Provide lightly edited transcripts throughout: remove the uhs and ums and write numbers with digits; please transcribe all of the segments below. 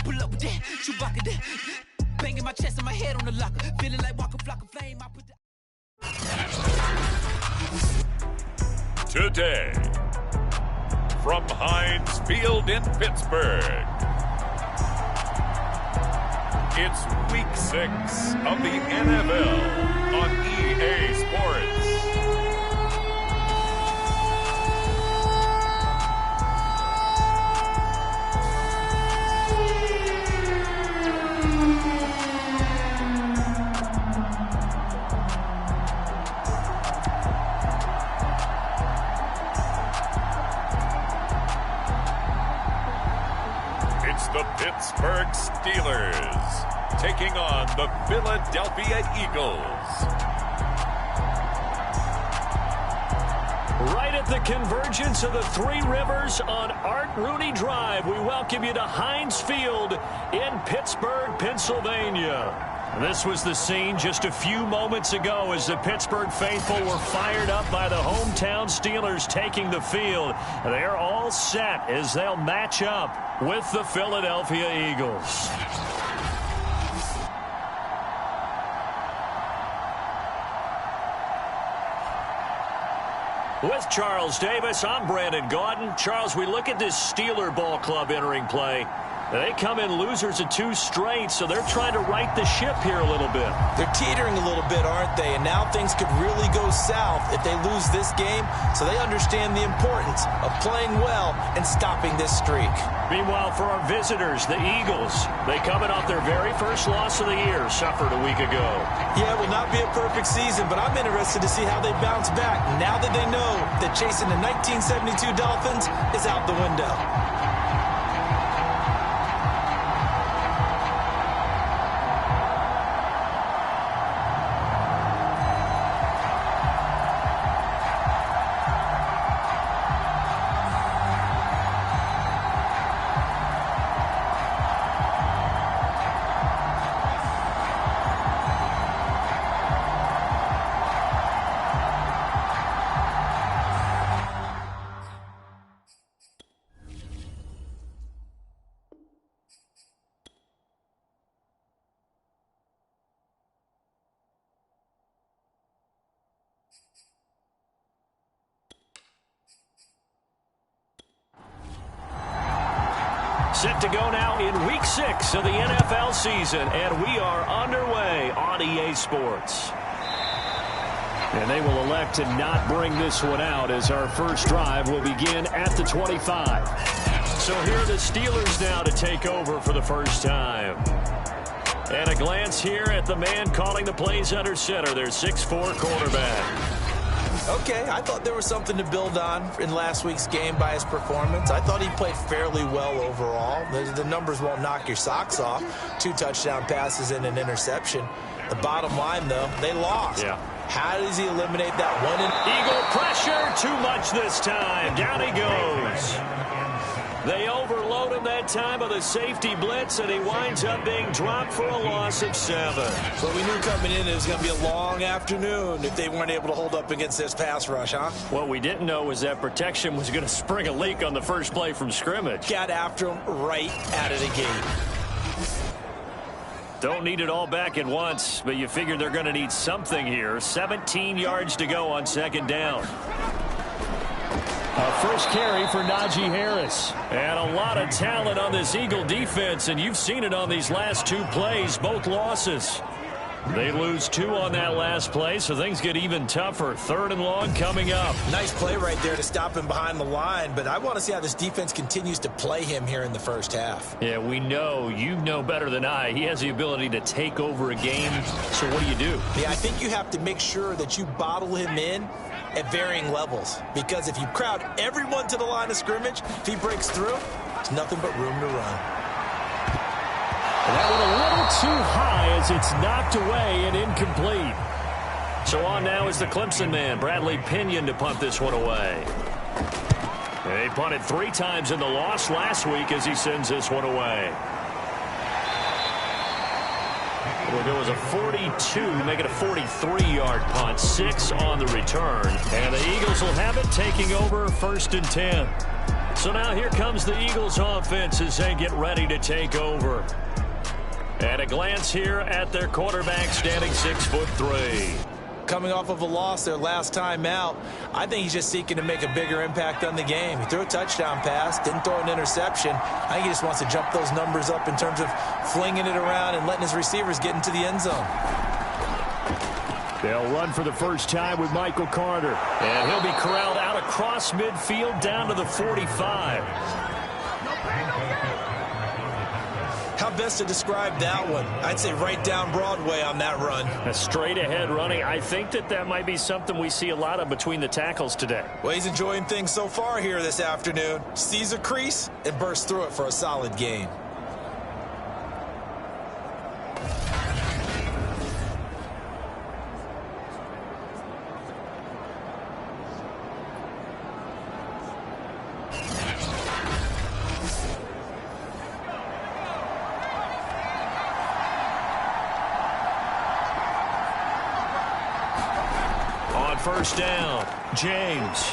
pull up with that, Chewbacca that. Banging my chest and my head on the locker. Feeling like Walker Flock of Flame. I put the... Today, from Heinz Field in Pittsburgh, it's Week 6 of the NFL on EA Sports. The Pittsburgh Steelers taking on the Philadelphia Eagles. Right at the convergence of the Three Rivers on Art Rooney Drive, we welcome you to Heinz Field in Pittsburgh, Pennsylvania. This was the scene just a few moments ago as the Pittsburgh faithful were fired up by the hometown Steelers taking the field. They're all set as they'll match up with the Philadelphia Eagles. With Charles Davis, I'm Brandon Gaudin. Charles, we look at this Steeler ball club entering play. They come in losers of 2 straight, so they're trying to right the ship here a little bit. They're teetering a little bit, aren't they? And now things could really go south if they lose this game, so they understand the importance of playing well and stopping this streak. Meanwhile, for our visitors, the Eagles, they coming off their very first loss of the year, suffered a week ago. Yeah, it will not be a perfect season, but I'm interested to see how they bounce back now that they know that chasing the 1972 Dolphins is out the window. Set to go now in Week 6 of the NFL season, and we are underway on EA Sports. And they will elect to not bring this one out as our first drive will begin at the 25. So here are the Steelers now to take over for the first time. And a glance here at the man calling the plays under center, their 6'4" quarterback. Okay, I thought there was something to build on in last week's game by his performance. I thought he played fairly well overall. The numbers won't knock your socks off. 2 touchdown passes and an interception. The bottom line, though, they lost. Yeah. How does he eliminate that one? Eagle pressure, too much this time. Down he goes. They overload him that time of the safety blitz, and he winds up being dropped for a loss of 7. But we knew coming in it was going to be a long afternoon if they weren't able to hold up against this pass rush, huh? What we didn't know was that protection was going to spring a leak on the first play from scrimmage. Got after him right out of the gate. Don't need it all back at once, but you figure they're going to need something here. 17 yards to go on second down. A first carry for Najee Harris. And a lot of talent on this Eagle defense, and you've seen it on these last 2 plays, both losses. They lose 2 on that last play, so things get even tougher. 3rd and long coming up. Nice play right there to stop him behind the line, but I want to see how this defense continues to play him here in the first half. Yeah, we know. You know better than I. He has the ability to take over a game, so what do? Yeah, I think you have to make sure that you bottle him in at varying levels, because if you crowd everyone to the line of scrimmage, if he breaks through, there's nothing but room to run. And that went a little too high as it's knocked away and incomplete. So on now is the Clemson man, Bradley Pinion, to punt this one away. They punted 3 times in the loss last week as he sends this one away. It'll go as a 42, make it a 43-yard punt, 6 on the return. And the Eagles will have it, taking over 1st and 10. So now here comes the Eagles offense as they get ready to take over. At a glance here at their quarterback, standing 6'3". Coming off of a loss their last time out, I think he's just seeking to make a bigger impact on the game. He threw a touchdown pass, didn't throw an interception. I think he just wants to jump those numbers up in terms of flinging it around and letting his receivers get into the end zone. They'll run for the first time with Michael Carter. And he'll be corralled out across midfield down to the 45. How best to describe that one? I'd say right down Broadway on that run. A straight ahead running. I think that might be something we see a lot of between the tackles today. Well, he's enjoying things so far here this afternoon. Sees a crease and bursts through it for a solid gain. First down, James.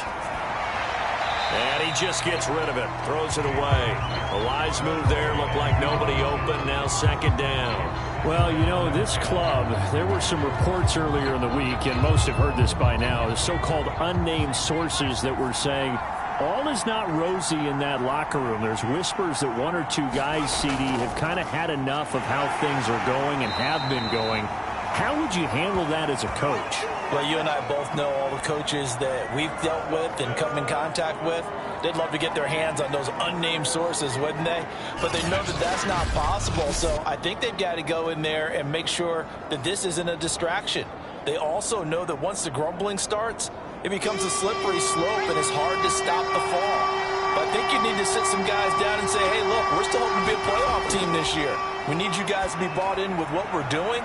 And he just gets rid of it, throws it away. A wise move there, looked like nobody open, now second down. Well, you know, this club, there were some reports earlier in the week, and most have heard this by now, the so-called unnamed sources that were saying all is not rosy in that locker room. There's whispers that one or two guys, CD, have kind of had enough of how things are going and have been going. How would you handle that as a coach? Well, you and I both know all the coaches that we've dealt with and come in contact with. They'd love to get their hands on those unnamed sources, wouldn't they? But they know that that's not possible, so I think they've got to go in there and make sure that this isn't a distraction. They also know that once the grumbling starts, it becomes a slippery slope and it's hard to stop the fall. But I think you need to sit some guys down and say, hey, look, we're still hoping to be a playoff team this year. We need you guys to be bought in with what we're doing.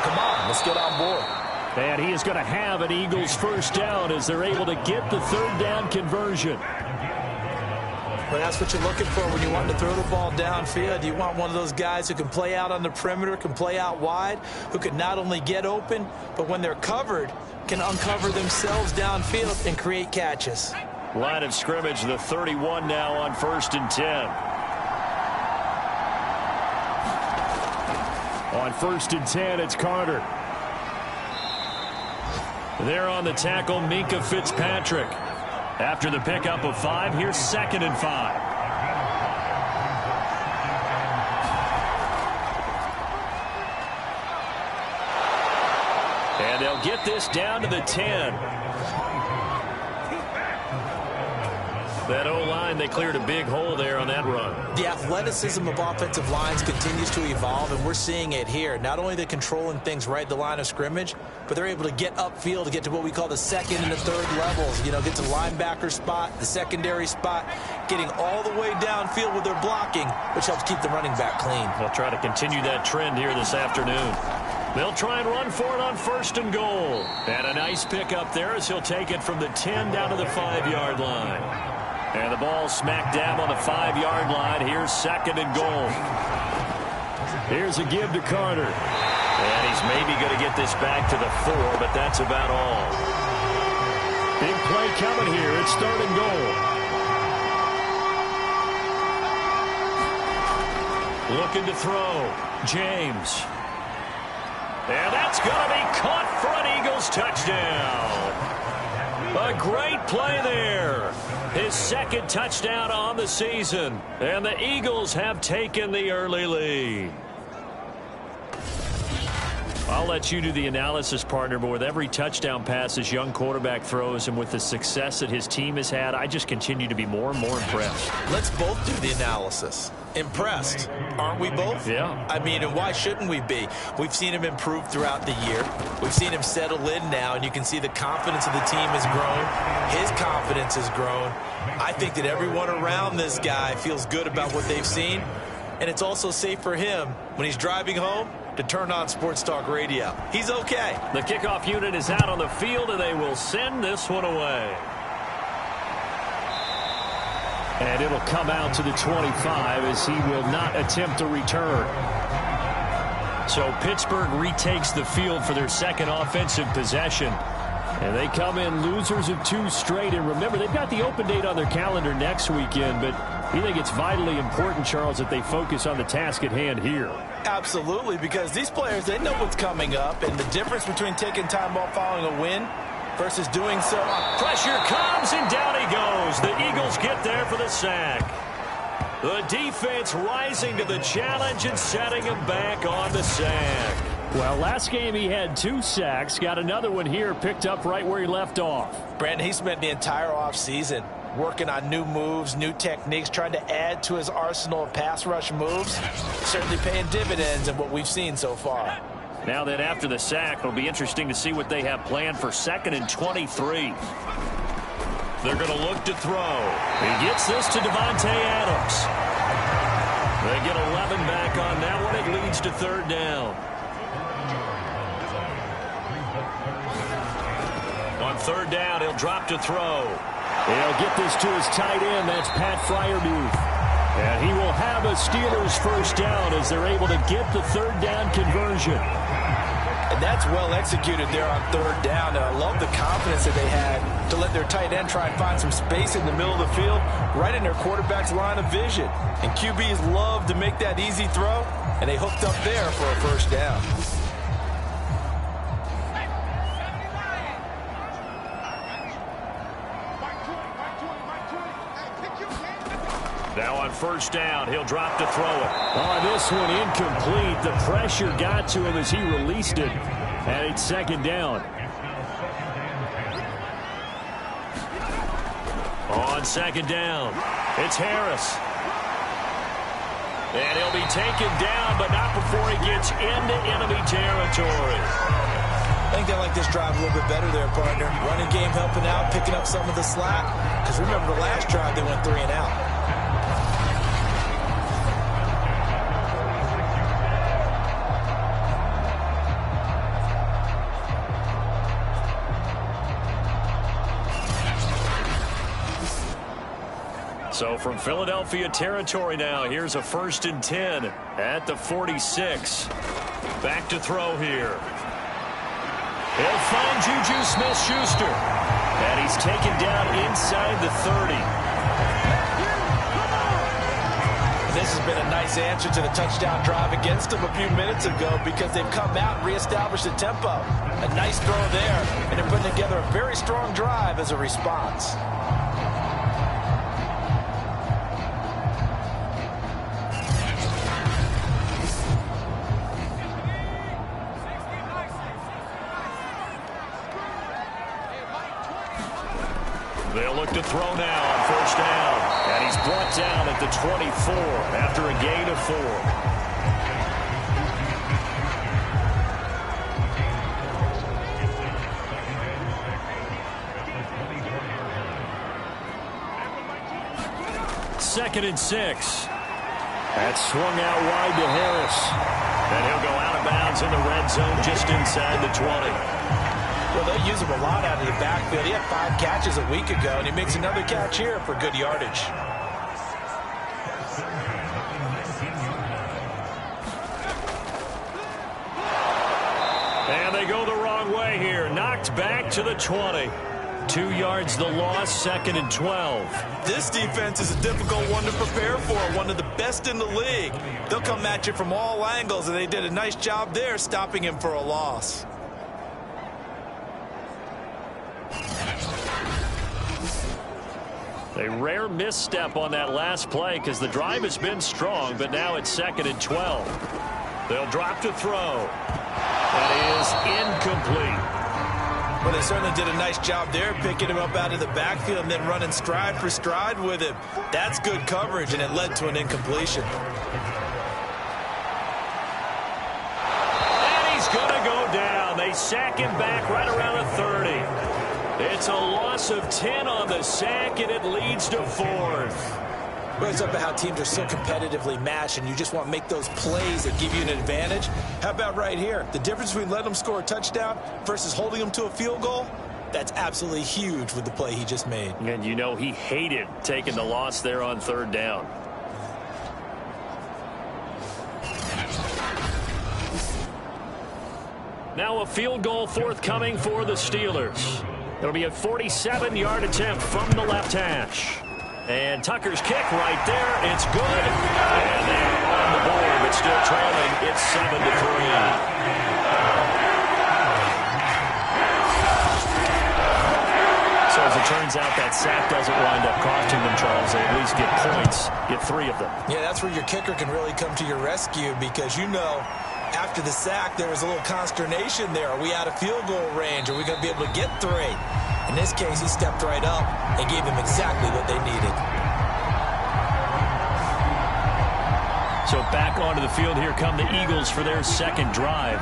Come on, let's get on board. And he is going to have an Eagles first down as they're able to get the third down conversion. Well, that's what you're looking for when you want to throw the ball downfield. You want one of those guys who can play out on the perimeter, can play out wide, who can not only get open, but when they're covered, can uncover themselves downfield and create catches. Line of scrimmage, the 31 now on 1st and 10. On 1st and 10, it's Carter. There on the tackle, Minkah Fitzpatrick. After the pickup of 5, here's 2nd and 5. And they'll get this down to the 10. That O-line, they cleared a big hole there on that run. The athleticism of offensive lines continues to evolve, and we're seeing it here. Not only they're controlling things right at the line of scrimmage, but they're able to get upfield to get to what we call the second and the third levels. You know, get to the linebacker spot, the secondary spot, getting all the way downfield with their blocking, which helps keep the running back clean. They'll try to continue that trend here this afternoon. They'll try and run for it on 1st and goal. And a nice pickup there as he'll take it from the 10 down to the 5-yard line. And the ball smack dab on the 5-yard line. Here's 2nd and goal. Here's a give to Carter. And he's maybe going to get this back to the 4, but that's about all. Big play coming here. It's 3rd and goal. Looking to throw. James. And that's going to be caught for an Eagles touchdown. A great play there. His 2nd touchdown on the season. And the Eagles have taken the early lead. I'll let you do the analysis, partner, but with every touchdown pass this young quarterback throws and with the success that his team has had, I just continue to be more and more impressed. Let's both do the analysis. Impressed, aren't we both? Yeah. I mean, and why shouldn't we be? We've seen him improve throughout the year. We've seen him settle in now, and you can see the confidence of the team has grown. His confidence has grown. I think that everyone around this guy feels good about what they've seen, and it's also safe for him when he's driving home to turn on Sports Talk Radio. He's okay. The kickoff unit is out on the field, and they will send this one away. And it'll come out to the 25 as he will not attempt a return. So Pittsburgh retakes the field for their 2nd offensive possession. And they come in losers of 2 straight. And remember, they've got the open date on their calendar next weekend, but you think it's vitally important, Charles, that they focus on the task at hand here? Absolutely, because these players, they know what's coming up, and the difference between taking time off following a win versus doing so. Pressure comes, and down he goes. The Eagles get there for the sack. The defense rising to the challenge and setting him back on the sack. Well, last game he had 2 sacks. Got another one here, picked up right where he left off. Brandon, he spent the entire offseason working on new moves, new techniques, trying to add to his arsenal of pass rush moves. Certainly paying dividends in what we've seen so far. Now then, after the sack, it'll be interesting to see what they have planned for 2nd and 23. They're going to look to throw. He gets this to Devontae Adams. They get 11 back on that one. It leads to 3rd down. On 3rd down, he'll drop to throw. He'll get this to his tight end. That's Pat Freiermuth. And he will have a Steelers 1st down as they're able to get the 3rd down conversion. And that's well executed there on 3rd down. And I love the confidence that they had to let their tight end try and find some space in the middle of the field, right in their quarterback's line of vision. And QBs love to make that easy throw, and they hooked up there for a 1st down. Now on 1st down, he'll drop to throw it. Oh, this one incomplete. The pressure got to him as he released it. And it's 2nd down. On 2nd down, it's Harris. And he'll be taken down, but not before he gets into enemy territory. I think they like this drive a little bit better there, partner. Running game helping out, picking up some of the slack. Because remember the last drive, they went 3 and out. So from Philadelphia territory now, here's a 1st and 10 at the 46. Back to throw here. He'll find Juju Smith-Schuster. And he's taken down inside the 30. This has been a nice answer to the touchdown drive against them a few minutes ago because they've come out and reestablished the tempo. A nice throw there, and they're putting together a very strong drive as a response. They'll look to throw now on 1st down. And he's brought down at the 24 after a gain of 4. Second and 6. That's swung out wide to Harris. And he'll go out of bounds in the red zone just inside the 20. Well, they use him a lot out of the backfield. He had 5 catches a week ago, and he makes another catch here for good yardage. And they go the wrong way here. Knocked back to the 20. 2 yards the loss, 2nd and 12. This defense is a difficult one to prepare for, one of the best in the league. They'll come at you from all angles, and they did a nice job there stopping him for a loss. A rare misstep on that last play because the drive has been strong, but now it's 2nd and 12. They'll drop to throw. That is incomplete. Well, they certainly did a nice job there, picking him up out of the backfield and then running stride for stride with him. That's good coverage, and it led to an incompletion. And he's going to go down. They sack him back right around the 30. It's a loss of 10 on the sack, and it leads to 4th. Well, it's up to how teams are so competitively matched, and you just want to make those plays that give you an advantage. How about right here? The difference between letting them score a touchdown versus holding them to a field goal, that's absolutely huge with the play he just made. And you know he hated taking the loss there on 3rd down. Now a field goal forthcoming for the Steelers. It'll be a 47-yard attempt from the left hash. And Tucker's kick right there. It's good. And they're on the board, but still trailing. It's 7-3. So as it turns out, that sack doesn't wind up costing them, Charles. They at least get points, get 3 of them. Yeah, that's where your kicker can really come to your rescue because, you know, after the sack, there was a little consternation there. Are we out of field goal range? Are we going to be able to get 3? In this case, he stepped right up and gave them exactly what they needed. So back onto the field, here come the Eagles for their second drive.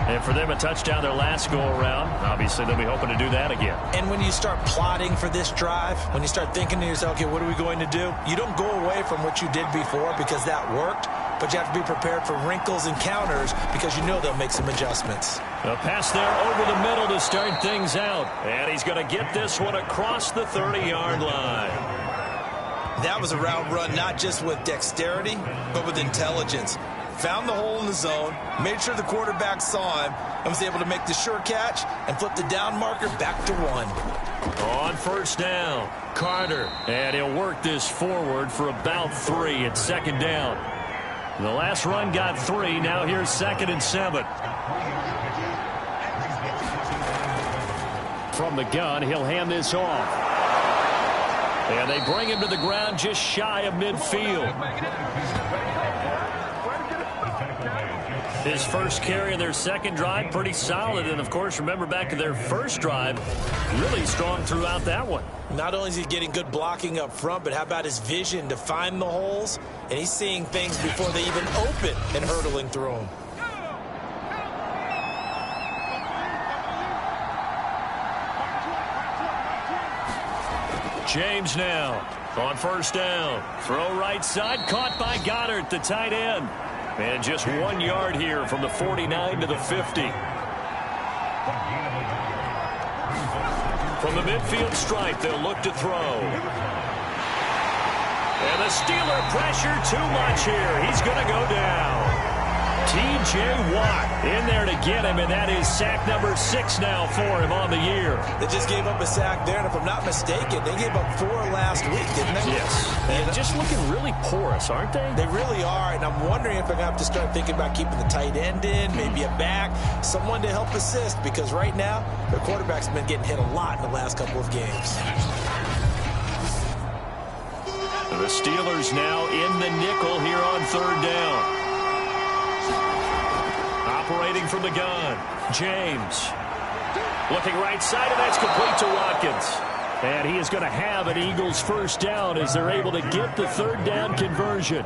And for them, a touchdown their last go-around. Obviously, they'll be hoping to do that again. And when you start plotting for this drive, when you start thinking to yourself, okay, what are we going to do? You don't go away from what you did before because that worked, but you have to be prepared for wrinkles and counters because you know they'll make some adjustments. A pass there over the middle to start things out. And he's going to get this one across the 30-yard line. That was a route run not just with dexterity, but with intelligence. Found the hole in the zone, made sure the quarterback saw him, and was able to make the sure catch and flip the down marker back to 1. On first down, Carter. And he'll work this forward for about 3 at second down. The last run got 3. Now here's 2nd and 7. From the gun, he'll hand this off. And they bring him to the ground just shy of midfield. His first carry of their second drive, pretty solid. And, of course, remember back to their first drive, really strong throughout that one. Not only is he getting good blocking up front, but how about his vision to find the holes? And he's seeing things before they even open and hurdling through them. James now on first down. Throw right side, caught by Goddard, the tight end. And just 1 yard here from the 49 to the 50. From the midfield stripe, they'll look to throw. And the Steeler pressure too much here. He's going to go down. T.J. Watt in there to get him, and that is sack number 6 now for him on the year. They just gave up a sack there, and if I'm not mistaken, they gave up 4 last week, didn't they? Yes. And just looking really porous, aren't they? They really are, and I'm wondering if they're going to have to start thinking about keeping the tight end in, maybe a back, someone to help assist, because right now, their quarterback's been getting hit a lot in the last couple of games. The Steelers now in the nickel here on third down. Operating from the gun, James. Looking right side, and that's complete to Watkins. And he is going to have an Eagles first down as they're able to get the third down conversion.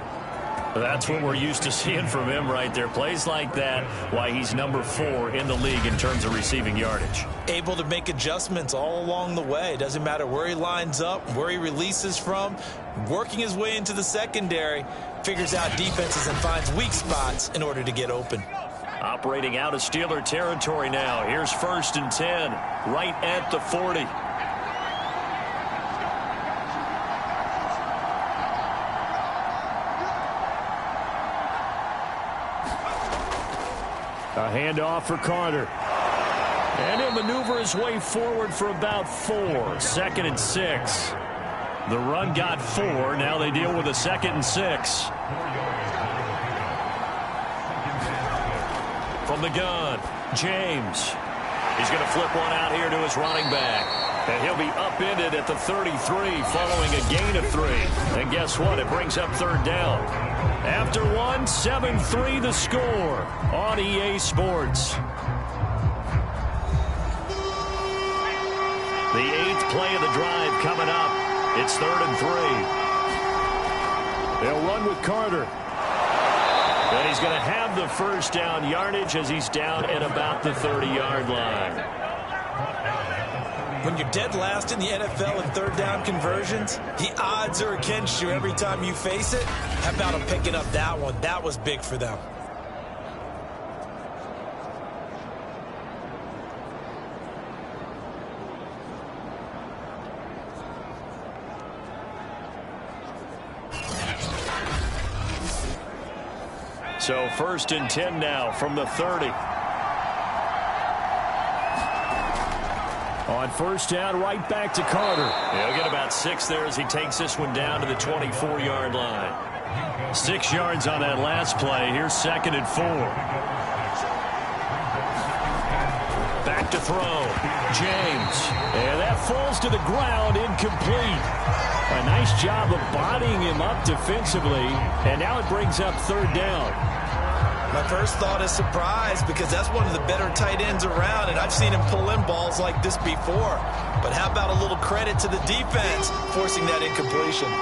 That's what we're used to seeing from him right there. Plays like that, why he's number 4 in the league in terms of receiving yardage. Able to make adjustments all along the way. Doesn't matter where he lines up, where he releases from. Working his way into the secondary, figures out defenses and finds weak spots in order to get open. Operating out of Steeler territory now. Here's 1st and 10, right at the 40. A handoff for Carter. And he'll maneuver his way forward for about 4. 2nd and 6. The run got 4. Now they deal with a 2nd and 6. From the gun, James. He's going to flip one out here to his running back. And he'll be upended at the 33 following a gain of 3. And guess what? It brings up third down. After 1, 7-3 the score on EA Sports. The 8th play of the drive coming up. It's 3rd and 3. They'll run with Carter. And he's going to have the first down yardage as he's down at about the 30-yard line. When you're dead last in the NFL in third down conversions, the odds are against you every time you face it. How about him picking up that one? That was big for them. So 1st and 10 now from the 30. On first down, right back to Carter. He'll get about 6 there as he takes this one down to the 24-yard line. 6 yards on that last play. Here's 2nd and 4. Back to throw. James. And that falls to the ground, incomplete. A nice job of bodying him up defensively. And now it brings up 3rd down. My first thought is surprise, because that's one of the better tight ends around, and I've seen him pull in balls like this before. But how about a little credit to the defense forcing that incompletion?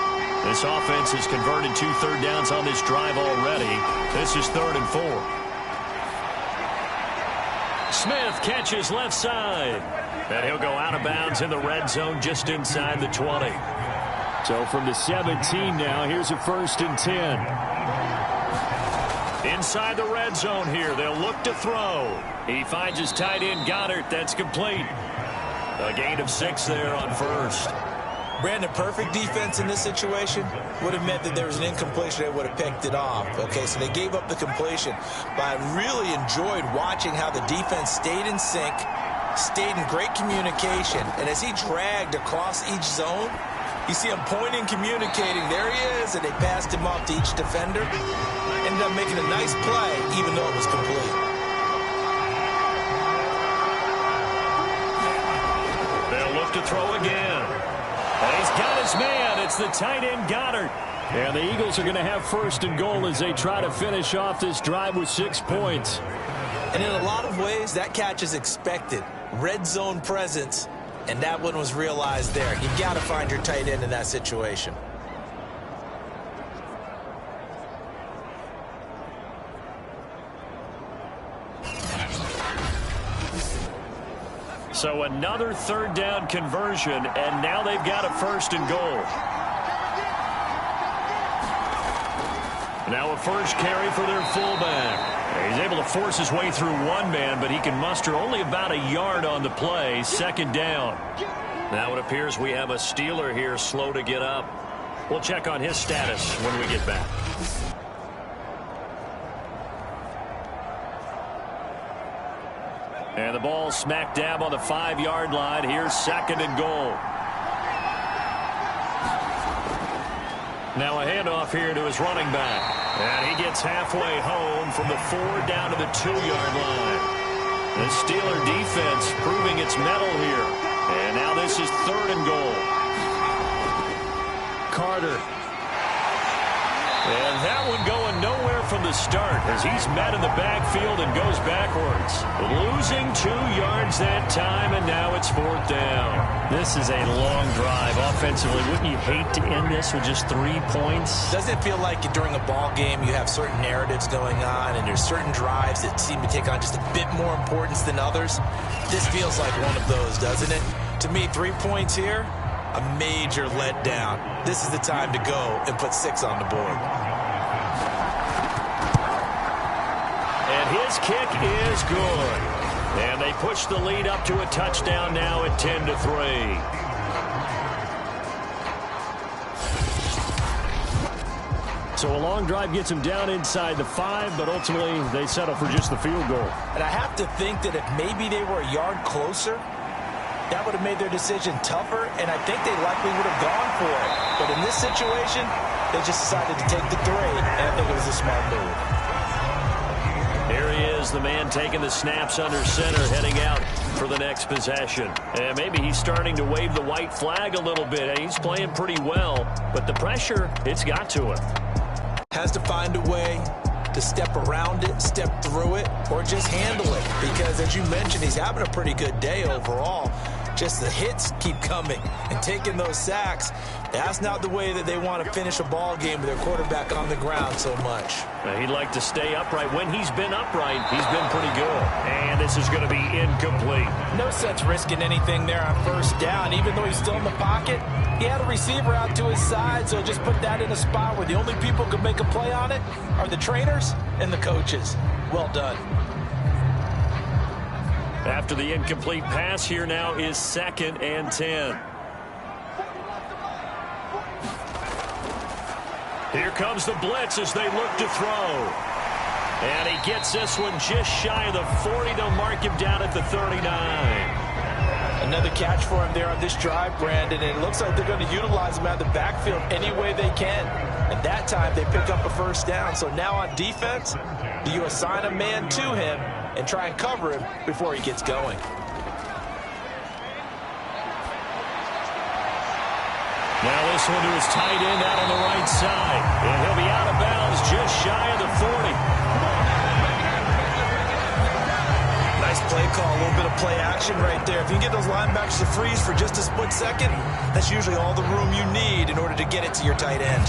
This offense has converted 2 third downs on this drive already. This is 3rd and 4. Smith catches left side. And he'll go out of bounds in the red zone just inside the 20. So from the 17 now, here's a 1st and 10. Inside the red zone here, they'll look to throw. He finds his tight end, Goddard. That's complete. A gain of 6 there on 1st. Brandon, perfect defense in this situation would have meant that there was an incompletion. They would have picked it off. Okay, so they gave up the completion. But I really enjoyed watching how the defense stayed in sync, stayed in great communication. And as he dragged across each zone, you see him pointing, communicating. There he is, and they passed him off to each defender. Ended up making a nice play, even though it was complete. They'll look to throw again. And he's got his man. It's the tight end, Goddard. And the Eagles are going to have 1st and goal as they try to finish off this drive with 6 points. And in a lot of ways, that catch is expected. Red zone presence, and that one was realized there. You've got to find your tight end in that situation. So another 3rd down conversion, and now they've got a 1st and goal. Now a first carry for their fullback. He's able to force his way through one man, but he can muster only about a yard on the play. 2nd down. Now it appears we have a Steeler here slow to get up. We'll check on his status when we get back. And the ball smack dab on the 5-yard line. Here's 2nd and goal. Now a handoff here to his running back. And he gets halfway home from the 4 down to the 2-yard line. The Steeler defense proving its mettle here. And now this is 3rd and goal. Carter. And that one going nowhere from the start as he's met in the backfield and goes backwards. Losing 2 yards that time, and now it's 4th down. This is a long drive offensively. Wouldn't you hate to end this with just 3 points? Doesn't it feel like during a ball game you have certain narratives going on and there's certain drives that seem to take on just a bit more importance than others? This feels like one of those, doesn't it? To me, 3 points here, a major letdown. This is the time to go and put 6 on the board. And his kick is good. And they push the lead up to a touchdown now at 10-3. So a long drive gets them down inside the 5, but ultimately they settle for just the field goal. And I have to think that if maybe they were a yard closer, that would have made their decision tougher, and I think they likely would have gone for it. But in this situation, they just decided to take the 3, and I think it was a smart move. Here he is, the man taking the snaps under center, heading out for the next possession. And maybe he's starting to wave the white flag a little bit. He's playing pretty well, but the pressure, it's got to him. Has to find a way to step around it, step through it, or just handle it. Because as you mentioned, he's having a pretty good day overall. Just the hits keep coming and taking those sacks. That's not the way that they want to finish a ball game with their quarterback on the ground so much. He'd like to stay upright. When he's been upright, he's been pretty good. And this is going to be incomplete. No sense risking anything there on 1st down. Even though he's still in the pocket, he had a receiver out to his side, so just put that in a spot where the only people who can make a play on it are the trainers and the coaches. Well done. After the incomplete pass, here now is 2nd and 10. Here comes the blitz as they look to throw. And he gets this one just shy of the 40. They'll mark him down at the 39. Another catch for him there on this drive, Brandon, and it looks like they're going to utilize him out of the backfield any way they can. And that time, they pick up a first down. So now on defense, do you assign a man to him and try and cover him before he gets going? Now this one to his tight end out on the right side. And he'll be out of bounds just shy of the 40. Nice play call, a little bit of play action right there. If you can get those linebackers to freeze for just a split second, that's usually all the room you need in order to get it to your tight end.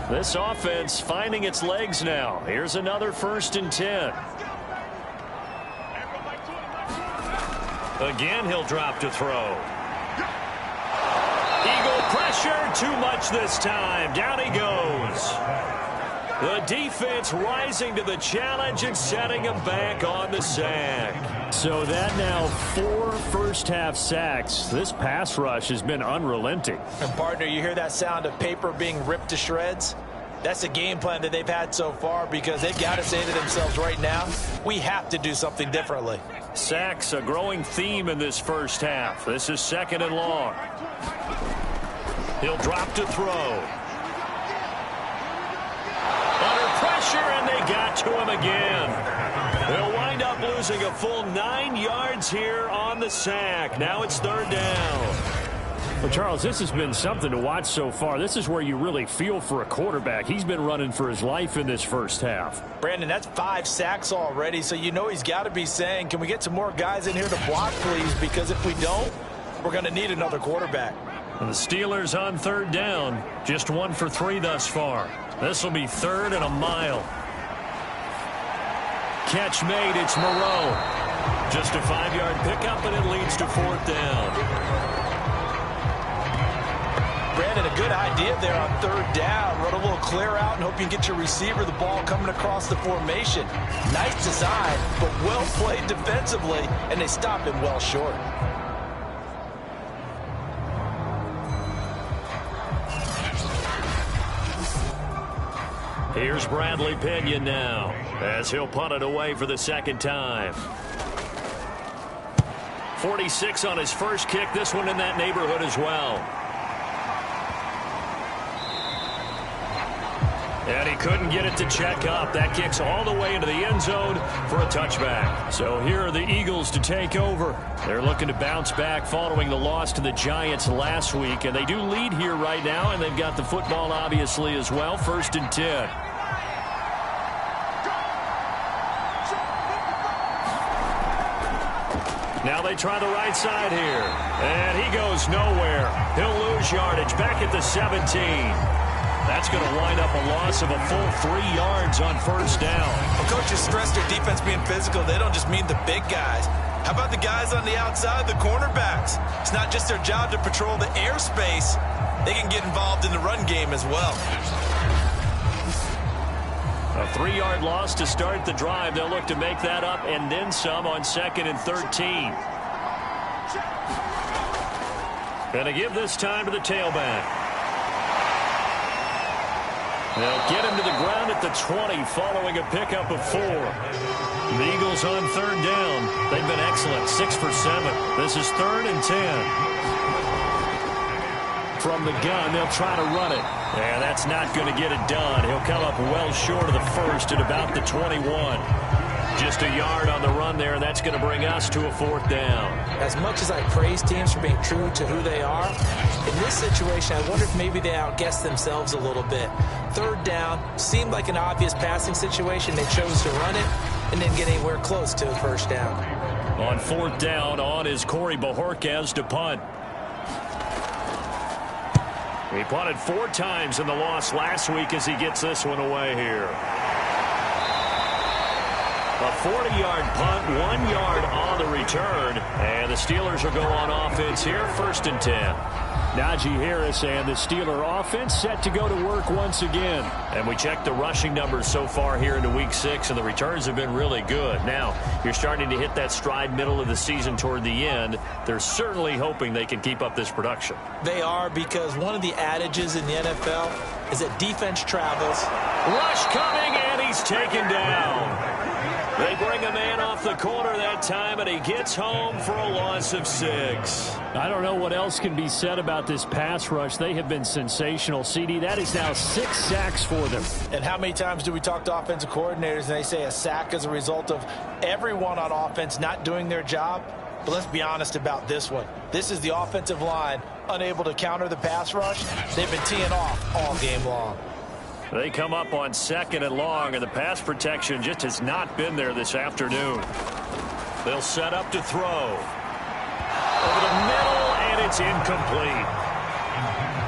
This offense finding its legs now. Here's another 1st and 10. Again, he'll drop to throw. Eagle pressure, too much this time. Down he goes. The defense rising to the challenge and setting him back on the sack. So that now 4 first-half sacks. This pass rush has been unrelenting. And partner, you hear that sound of paper being ripped to shreds? That's the game plan that they've had so far, because they've got to say to themselves right now, we have to do something differently. Sacks, a growing theme in this first half. This is 2nd and long. He'll drop to throw. Under pressure, and they got to him again. They'll wind up losing a full 9 yards here on the sack. Now it's 3rd down. Well, Charles, this has been something to watch so far. This is where you really feel for a quarterback. He's been running for his life in this first half. Brandon, that's 5 sacks already, so you know he's got to be saying, can we get some more guys in here to block, please? Because if we don't, we're going to need another quarterback. And the Steelers on 3rd down. Just 1 for 3 thus far. This will be 3rd and a mile. Catch made. It's Moreau. Just a 5-yard pickup, and it leads to 4th down. Brandon, a good idea there on 3rd down. Run a little clear out and hope you can get your receiver the ball coming across the formation. Nice design, but well played defensively, and they stop him well short. Here's Bradley Pinion now, as he'll punt it away for the 2nd time. 46 on his first kick. This one in that neighborhood as well. And he couldn't get it to check up. That kicks all the way into the end zone for a touchback. So here are the Eagles to take over. They're looking to bounce back following the loss to the Giants last week. And they do lead here right now, and they've got the football obviously as well. 1st and 10. Now they try the right side here. And he goes nowhere. He'll lose yardage back at the 17. That's going to wind up a loss of a full 3 yards on 1st down. Well, coaches stress their defense being physical. They don't just mean the big guys. How about the guys on the outside, the cornerbacks? It's not just their job to patrol the airspace. They can get involved in the run game as well. A 3-yard loss to start the drive. They'll look to make that up and then some on 2nd and 13. Going to give this time to the tailback. They'll get him to the ground at the 20 following a pickup of 4. The Eagles on 3rd down. They've been excellent. 6 for 7. This is 3rd and 10. From the gun, they'll try to run it. And that's not going to get it done. He'll come up well short of the 1st at about the 21. Just a yard on the run there, and that's going to bring us to a 4th down. As much as I praise teams for being true to who they are, in this situation, I wonder if maybe they outguessed themselves a little bit. 3rd down seemed like an obvious passing situation. They chose to run it and didn't get anywhere close to a 1st down. On 4th down, on is Corey Bojorquez to punt. He punted 4 times in the loss last week as he gets this one away here. A 40-yard punt, 1 yard on the return. And the Steelers will go on offense here, 1st and 10. Najee Harris and the Steeler offense set to go to work once again. And we checked the rushing numbers so far here into Week 6, and the returns have been really good. Now, you're starting to hit that stride middle of the season toward the end. They're certainly hoping they can keep up this production. They are, because one of the adages in the NFL is that defense travels. Rush coming, and he's taken down. They bring a man off the corner that time, and he gets home for a loss of 6. I don't know what else can be said about this pass rush. They have been sensational, CD. That is now 6 sacks for them. And how many times do we talk to offensive coordinators and they say a sack is a result of everyone on offense not doing their job? But let's be honest about this one. This is the offensive line unable to counter the pass rush. They've been teeing off all game long. They come up on 2nd and long, and the pass protection just has not been there this afternoon. They'll set up to throw. Over the middle, and it's incomplete.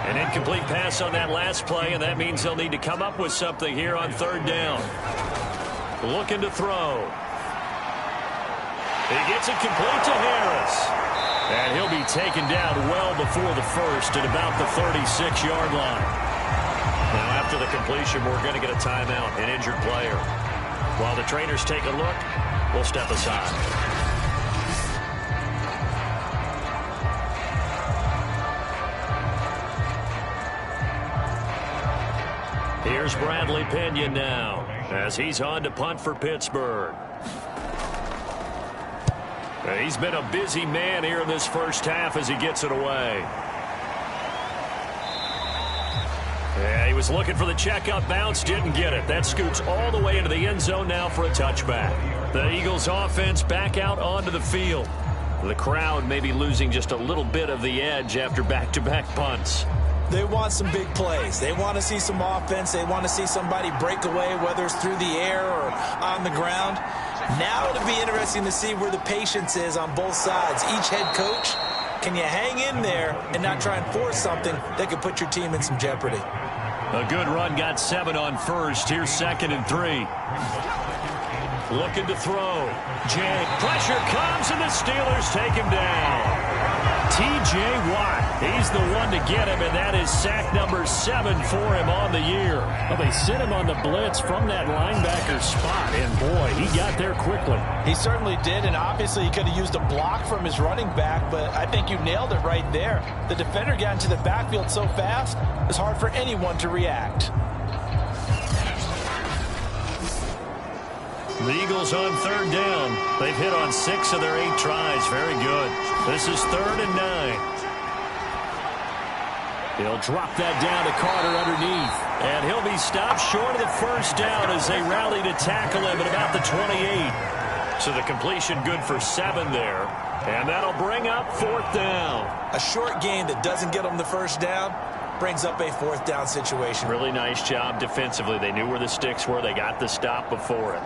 An incomplete pass on that last play, and that means they'll need to come up with something here on 3rd down. Looking to throw. He gets it complete to Harris. And he'll be taken down well before the 1st at about the 36-yard line. Now, after the completion, we're going to get a timeout, an injured player. While the trainers take a look, we'll step aside. Here's Bradley Pinion now, as he's on to punt for Pittsburgh. He's been a busy man here in this first half as he gets it away. Yeah, he was looking for the check-up bounce, didn't get it. That scoots all the way into the end zone now for a touchback. The Eagles offense back out onto the field. The crowd may be losing just a little bit of the edge after back-to-back punts. They want some big plays. They want to see some offense. They want to see somebody break away, whether it's through the air or on the ground. Now it'll be interesting to see where the patience is on both sides. Each head coach, can you hang in there and not try and force something that could put your team in some jeopardy? A good run got 7 on 1st. Here's 2nd and 3. Looking to throw. Jay. Pressure comes, and the Steelers take him down. T.J. Watt. He's the one to get him, and that is sack number 7 for him on the year. Well, they sent him on the blitz from that linebacker spot, and boy, he got there quickly. He certainly did, and obviously he could have used a block from his running back, but I think you nailed it right there. The defender got into the backfield so fast, it's hard for anyone to react. The Eagles on 3rd down. They've hit on 6 of their 8 tries. Very good. This is 3rd and 9. He'll drop that down to Carter underneath. And he'll be stopped short of the 1st down as they rally to tackle him at about the 28. So the completion good for 7 there. And that'll bring up 4th down. A short gain that doesn't get them the 1st down brings up a 4th down situation. Really nice job defensively. They knew where the sticks were. They got the stop before it.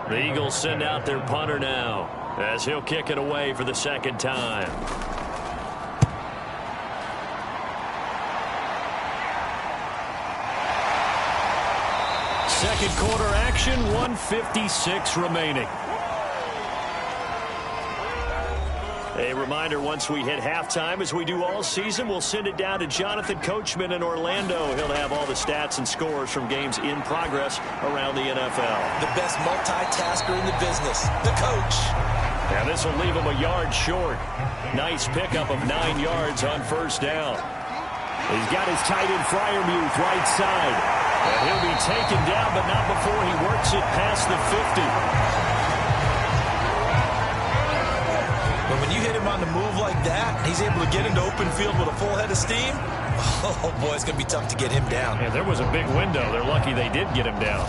The Eagles send out their punter now as he'll kick it away for the 2nd time. Second quarter action, 1:56 remaining. A reminder, once we hit halftime, as we do all season, we'll send it down to Jonathan Coachman in Orlando. He'll have all the stats and scores from games in progress around the NFL. The best multitasker in the business, the coach. And this will leave him a yard short. Nice pickup of 9 yards on 1st down. He's got his tight end Freiermuth right side. And he'll be taken down, but not before he works it past the 50. But when you hit him on the move like that, he's able to get into open field with a full head of steam. Oh, boy, it's going to be tough to get him down. And there was a big window. They're lucky they did get him down.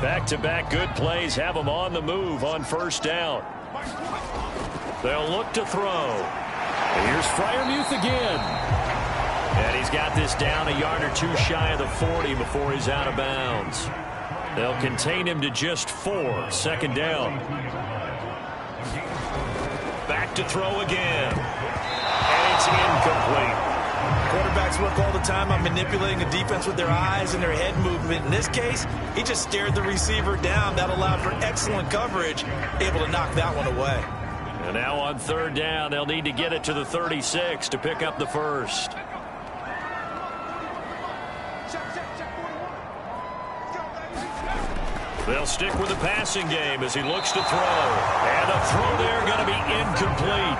Back-to-back good plays have him on the move on 1st down. They'll look to throw. Here's Freiermuth again. And he's got this down a yard or two shy of the 40 before he's out of bounds. They'll contain him to just 4. Second down. Back to throw again. And it's incomplete. Quarterbacks work all the time on manipulating the defense with their eyes and their head movement. In this case, he just stared the receiver down. That allowed for excellent coverage, able to knock that one away. And now on third down, they'll need to get it to the 36 to pick up the first. They'll stick with the passing game as he looks to throw. And a throw there going to be incomplete.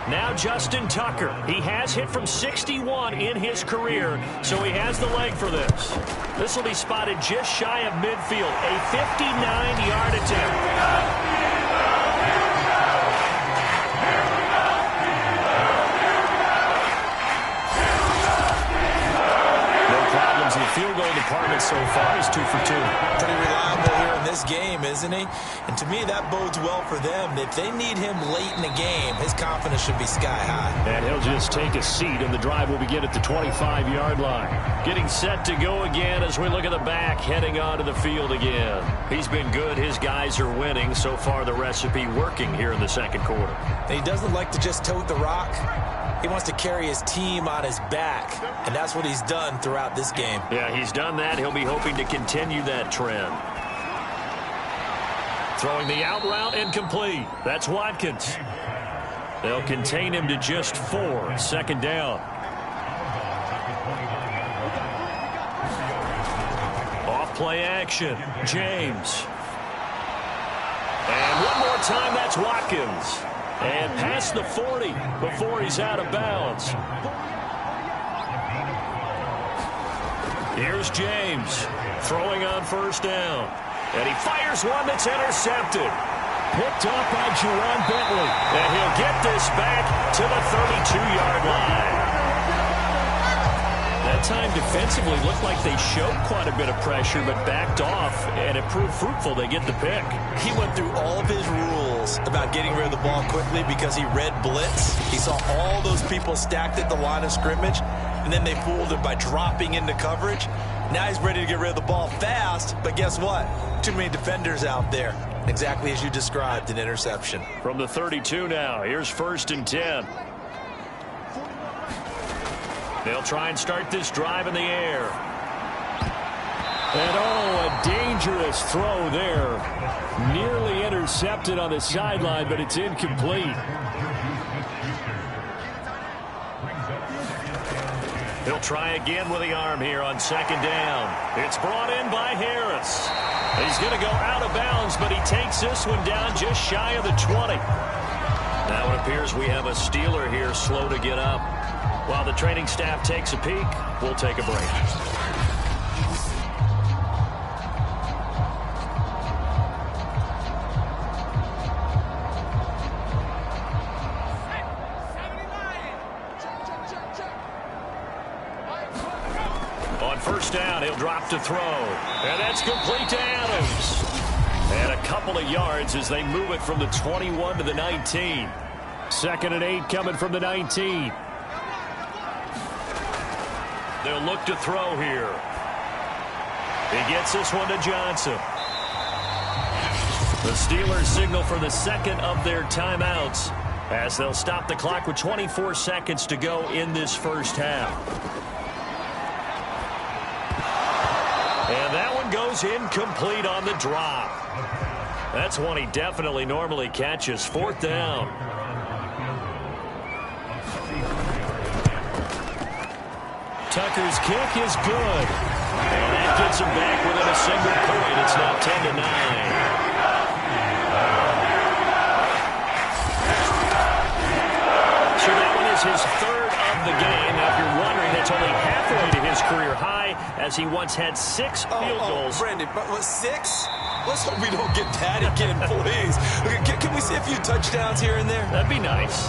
Now Justin Tucker. He has hit from 61 in his career, so he has the leg for this. This will be spotted just shy of midfield. A 59-yard attempt. The field goal department so far is 2 for 2. Pretty reliable here in this game, isn't he? And to me, that bodes well for them. If they need him late in the game, his confidence should be sky high. And he'll just take a seat, and the drive will begin at the 25-yard line. Getting set to go again as we look at the back, heading onto the field again. He's been good. His guys are winning. So far, the recipe working here in the second quarter. And he doesn't like to just tote the rock. He wants to carry his team on his back, and that's what he's done throughout this game. Yeah, he's done that. He'll be hoping to continue that trend. Throwing the out route incomplete. That's Watkins. They'll contain him to just 4. Second down. Off play action. James. And one more time, that's Watkins. And past the 40 before he's out of bounds. Here's James throwing on first down. And he fires one that's intercepted. Picked off by Juwan Bentley. And he'll get this back to the 32-yard line. That time defensively looked like they showed quite a bit of pressure but backed off, and it proved fruitful. They get the pick. He went through all of his rules about getting rid of the ball quickly because he read blitz. He saw all those people stacked at the line of scrimmage, and then they fooled him by dropping into coverage. Now he's ready to get rid of the ball fast, but guess what? Too many defenders out there. Exactly as you described, an interception. From the 32 now, here's 1st and 10. They'll try and start this drive in the air. And a dangerous throw there. Nearly intercepted on the sideline, but it's incomplete. He'll try again with the arm here on second down. It's brought in by Harris. He's going to go out of bounds, but he takes this one down just shy of the 20. Now it appears we have a Steeler here slow to get up. While the training staff takes a peek, we'll take a break. On first down, he'll drop to throw. And that's complete to Adams. And a couple of yards as they move it from the 21 to the 19. 2nd and 8 coming from the 19. They'll look to throw here. He gets this one to Johnson. The Steelers signal for the second of their timeouts as they'll stop the clock with 24 seconds to go in this first half. And that one goes incomplete on the drop. That's one he definitely normally catches. 4th down. Tucker's kick is good. And that gets him back within a single point. It's now 10-9. So that one is his 3rd of the game. Now, if you're wondering, that's only halfway to his career high, as he once had 6 field goals. Brandon, but 6? Let's hope we don't get that again, please. Okay, can we see a few touchdowns here and there? That'd be nice.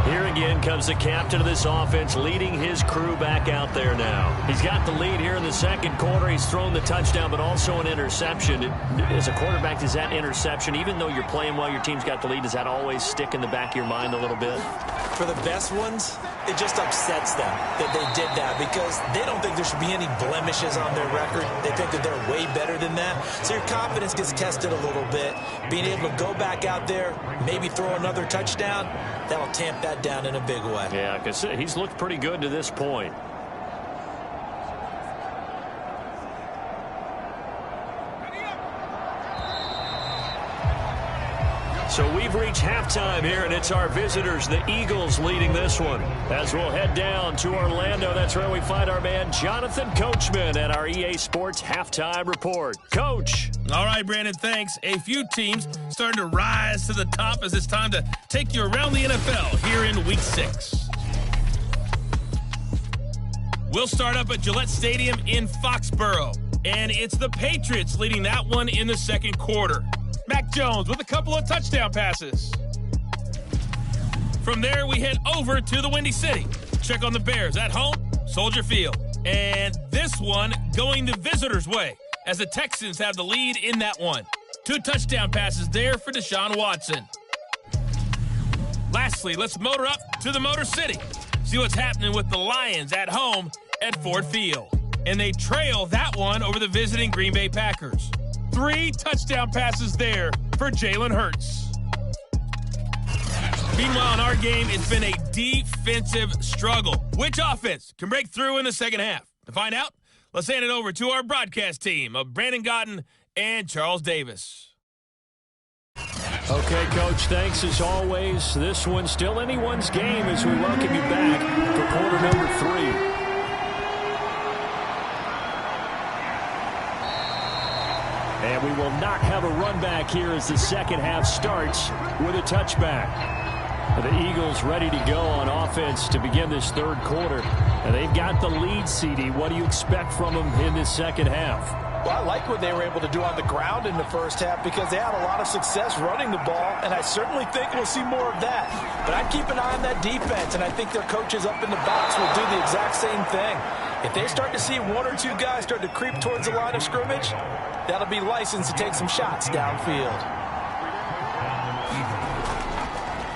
Here again comes the captain of this offense, leading his crew back out there now. He's got the lead here in the second quarter. He's thrown the touchdown, but also an interception. As a quarterback, does that interception, even though you're playing well, your team's got the lead, does that always stick in the back of your mind a little bit? For the best ones, it just upsets them that they did that because they don't think there should be any blemishes on their record. They think that they're way better than that. So your confidence gets tested a little bit. Being able to go back out there, maybe throw another touchdown, that'll tamp that down in a big way. Yeah, because he's looked pretty good to this point. So we've reached halftime here, and it's our visitors, the Eagles, leading this one. As we'll head down to Orlando, that's where we find our man Jonathan Coachman at our EA Sports Halftime Report. Coach. All right, Brandon, thanks. A few teams starting to rise to the top as it's time to take you around the NFL here in Week 6. We'll start up at Gillette Stadium in Foxborough, and it's the Patriots leading that one in the second quarter. Mac Jones with a couple of touchdown passes. From there, we head over to the Windy City. Check on the Bears at home, Soldier Field. And this one going the visitors' way as the Texans have the lead in that one. 2 touchdown passes there for Deshaun Watson. Lastly, let's motor up to the Motor City. See what's happening with the Lions at home at Ford Field. And they trail that one over the visiting Green Bay Packers. 3 touchdown passes there for Jalen Hurts. Meanwhile, in our game, it's been a defensive struggle. Which offense can break through in the second half? To find out, let's hand it over to our broadcast team of Brandon Godden and Charles Davis. Okay, Coach, thanks as always. This one's still anyone's game as we welcome you back for quarter number 3. And we will not have a run back here as the second half starts with a touchback. The Eagles ready to go on offense to begin this third quarter. And they've got the lead, CD. What do you expect from them in this second half? Well, I like what they were able to do on the ground in the first half because they had a lot of success running the ball, and I certainly think we'll see more of that. But I'd keep an eye on that defense, and I think their coaches up in the box will do the exact same thing. If they start to see 1 or 2 guys start to creep towards the line of scrimmage, that'll be licensed to take some shots downfield.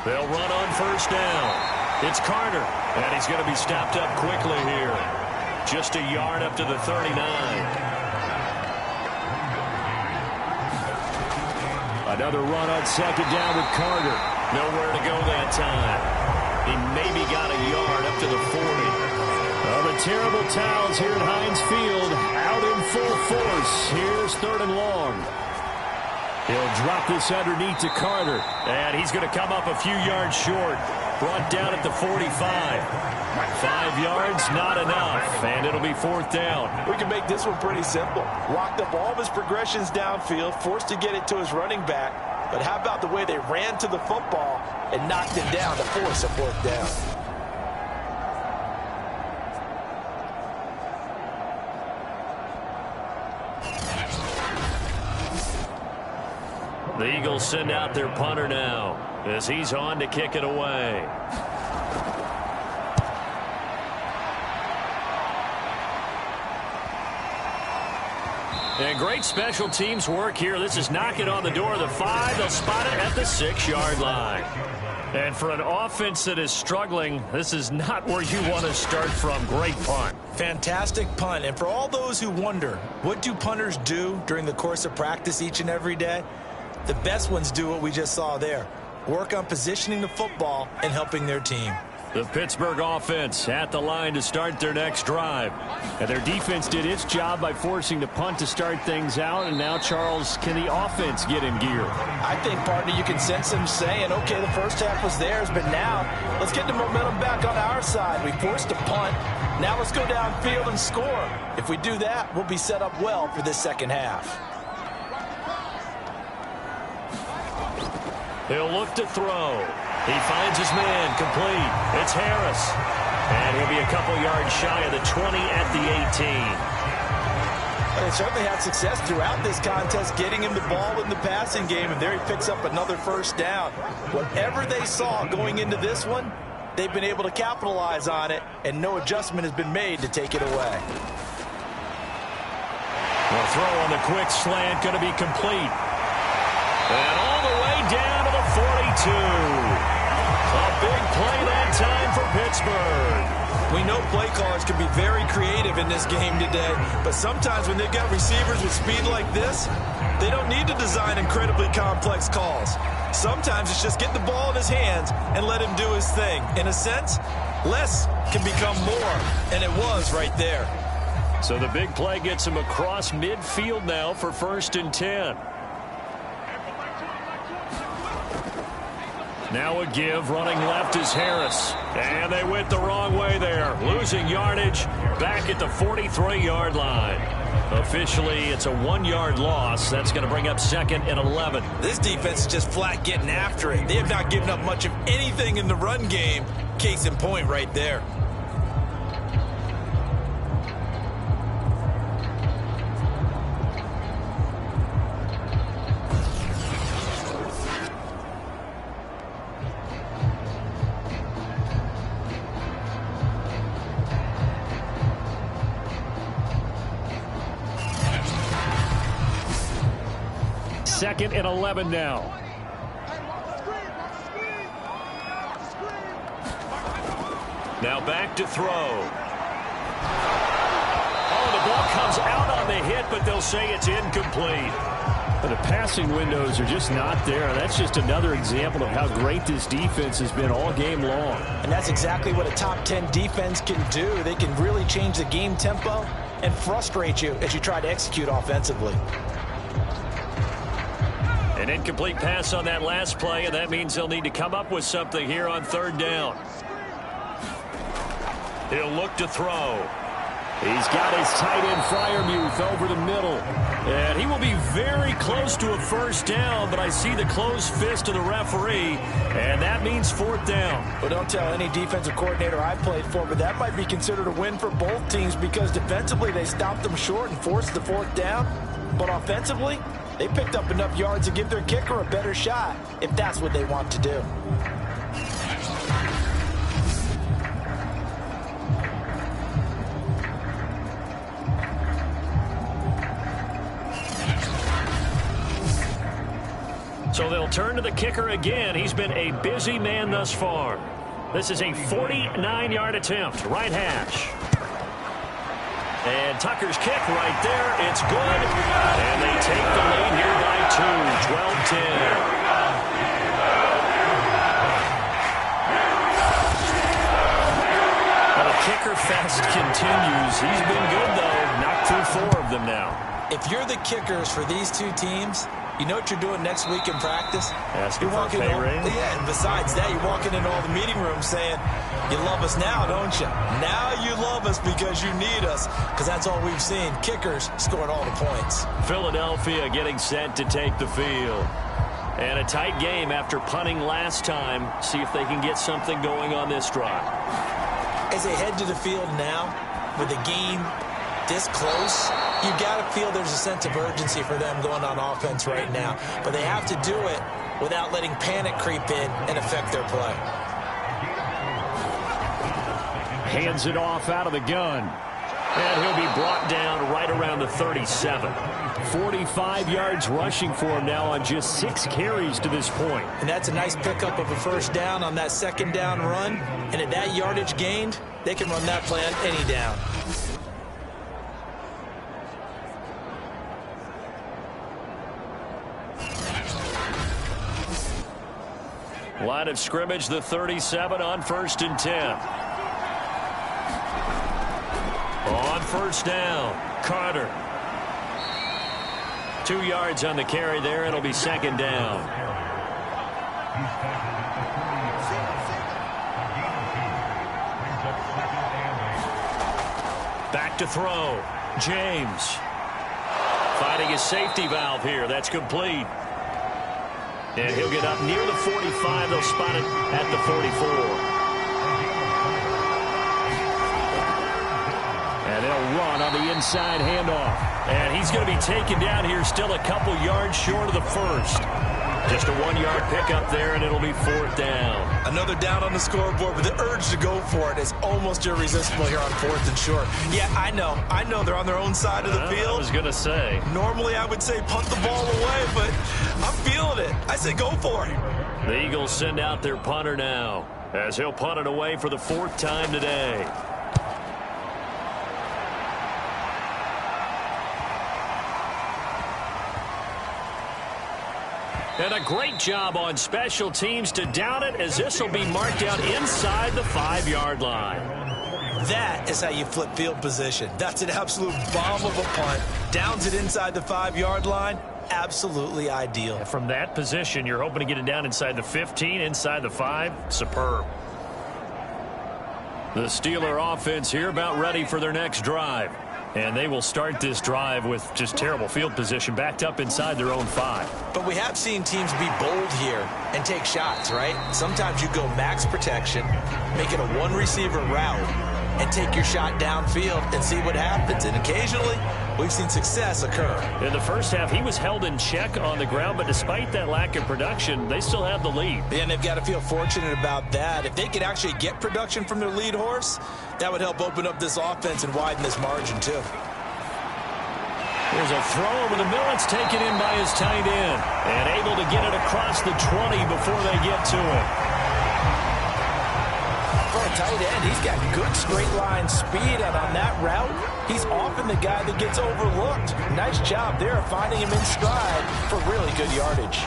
They'll run on first down. It's Carter, and he's going to be stopped up quickly here. Just a yard up to the 39. Another run on second down with Carter. Nowhere to go that time. He maybe got a yard up to the 40. Well, the terrible towels here at Heinz Field out in full force. Here's 3rd and long. He'll drop this underneath to Carter, and he's going to come up a few yards short. Brought down at the 45. 5 yards, not enough, and it'll be 4th down. We can make this one pretty simple. Locked up all of his progressions downfield, forced to get it to his running back. But how about the way they ran to the football and knocked him down to force a 4th down? The Eagles send out their punter now as he's on to kick it away. And great special teams work here. This is knocking on the door of the 5. They'll spot it at the 6-yard line. And for an offense that is struggling, this is not where you want to start from. Great punt. Fantastic punt. And for all those who wonder, what do punters do during the course of practice each and every day? The best ones do what we just saw there. Work on positioning the football and helping their team. The Pittsburgh offense at the line to start their next drive. And their defense did its job by forcing the punt to start things out. And now, Charles, can the offense get in gear? I think, partner, you can sense them saying, okay, the first half was theirs, but now let's get the momentum back on our side. We forced a punt. Now let's go downfield and score. If we do that, we'll be set up well for this second half. He'll look to throw. He finds his man complete. It's Harris. And he'll be a couple yards shy of the 20 at the 18. They certainly had success throughout this contest getting him the ball in the passing game, and there he picks up another first down. Whatever they saw going into this one, they've been able to capitalize on it, and no adjustment has been made to take it away. The throw on the quick slant going to be complete. And all the way down to the 42. A big play that time for Pittsburgh. We know play callers can be very creative in this game today, but sometimes when they've got receivers with speed like this, they don't need to design incredibly complex calls. Sometimes it's just get the ball in his hands and let him do his thing. In a sense, less can become more, and it was right there. So the big play gets him across midfield now for 1st and 10. Now a give, running left is Harris. And they went the wrong way there. Losing yardage back at the 43-yard line. Officially, it's a 1-yard loss. That's going to bring up 2nd and 11. This defense is just flat getting after it. They have not given up much of anything in the run game. Case in point right there. Second and 11 now. Now back to throw. Oh, the ball comes out on the hit, but they'll say it's incomplete. But the passing windows are just not there. That's just another example of how great this defense has been all game long. And that's exactly what a top 10 defense can do. They can really change the game tempo and frustrate you as you try to execute offensively. An incomplete pass on that last play, and that means they'll need to come up with something here on 3rd down. He'll look to throw. He's got his tight end Freiermuth over the middle. And he will be very close to a 1st down, but I see the closed fist of the referee, and that means 4th down. Well, don't tell any defensive coordinator I played for, but that might be considered a win for both teams because defensively they stopped them short and forced the 4th down. But offensively, they picked up enough yards to give their kicker a better shot, if that's what they want to do. So they'll turn to the kicker again. He's been a busy man thus far. This is a 49-yard attempt, right hash. And Tucker's kick right there. It's good. And they take the lead here by 2, 12-10. Well, the kicker fest continues. He's been good, though. Knocked through 4 of them now. If you're the kickers for these two teams, you know what you're doing next week in practice? Asking you're for a pay raise? Yeah, and besides that, you're walking into all the meeting rooms saying, you love us now, don't you? Now you love us because you need us, because that's all we've seen. Kickers scoring all the points. Philadelphia getting set to take the field. And a tight game after punting last time. See if they can get something going on this drive. As they head to the field now, with the game this close, you got to feel there's a sense of urgency for them going on offense right now. But they have to do it without letting panic creep in and affect their play. Hands it off out of the gun. And he'll be brought down right around the 37. 45 yards rushing for him now on just 6 carries to this point. And that's a nice pickup of a 1st down on that 2nd down run. And at that yardage gained, they can run that play on any down. Line of scrimmage, the 37 on 1st and 10. On 1st down, Carter. 2 yards on the carry there. It'll be 2nd down. Back to throw. James. Finding his safety valve here. That's complete. And he'll get up near the 45. They'll spot it at the 44. And they'll run on the inside handoff. And he's going to be taken down here, still a couple yards short of the 1st. Just a 1-yard pickup there, and it'll be 4th down. Another down on the scoreboard, but the urge to go for it is almost irresistible here on 4th and short. Yeah, I know they're on their own side of the field. I was going to say. Normally I would say punt the ball away, but I'm feeling it. I say go for it. The Eagles send out their punter now, as he'll punt it away for the 4th time today. And a great job on special teams to down it, as this will be marked out inside the 5-yard line. That is how you flip field position. That's an absolute bomb of a punt. Downs it inside the 5-yard line. Absolutely ideal. From that position, you're hoping to get it down inside the 15, inside the 5. Superb. The Steeler offense here about ready for their next drive. And they will start this drive with just terrible field position, backed up inside their own 5. But we have seen teams be bold here and take shots, right? Sometimes you go max protection, make it a one-receiver route, and take your shot downfield and see what happens. And occasionally, we've seen success occur. In the first half, he was held in check on the ground, but despite that lack of production, they still have the lead. And they've got to feel fortunate about that. If they could actually get production from their lead horse, that would help open up this offense and widen this margin, too. There's a throw over the middle. It's taken in by his tight end, and able to get it across the 20 before they get to it. For a tight end, he's got good straight line speed, and on that route, he's often the guy that gets overlooked. Nice job there of finding him in stride for really good yardage.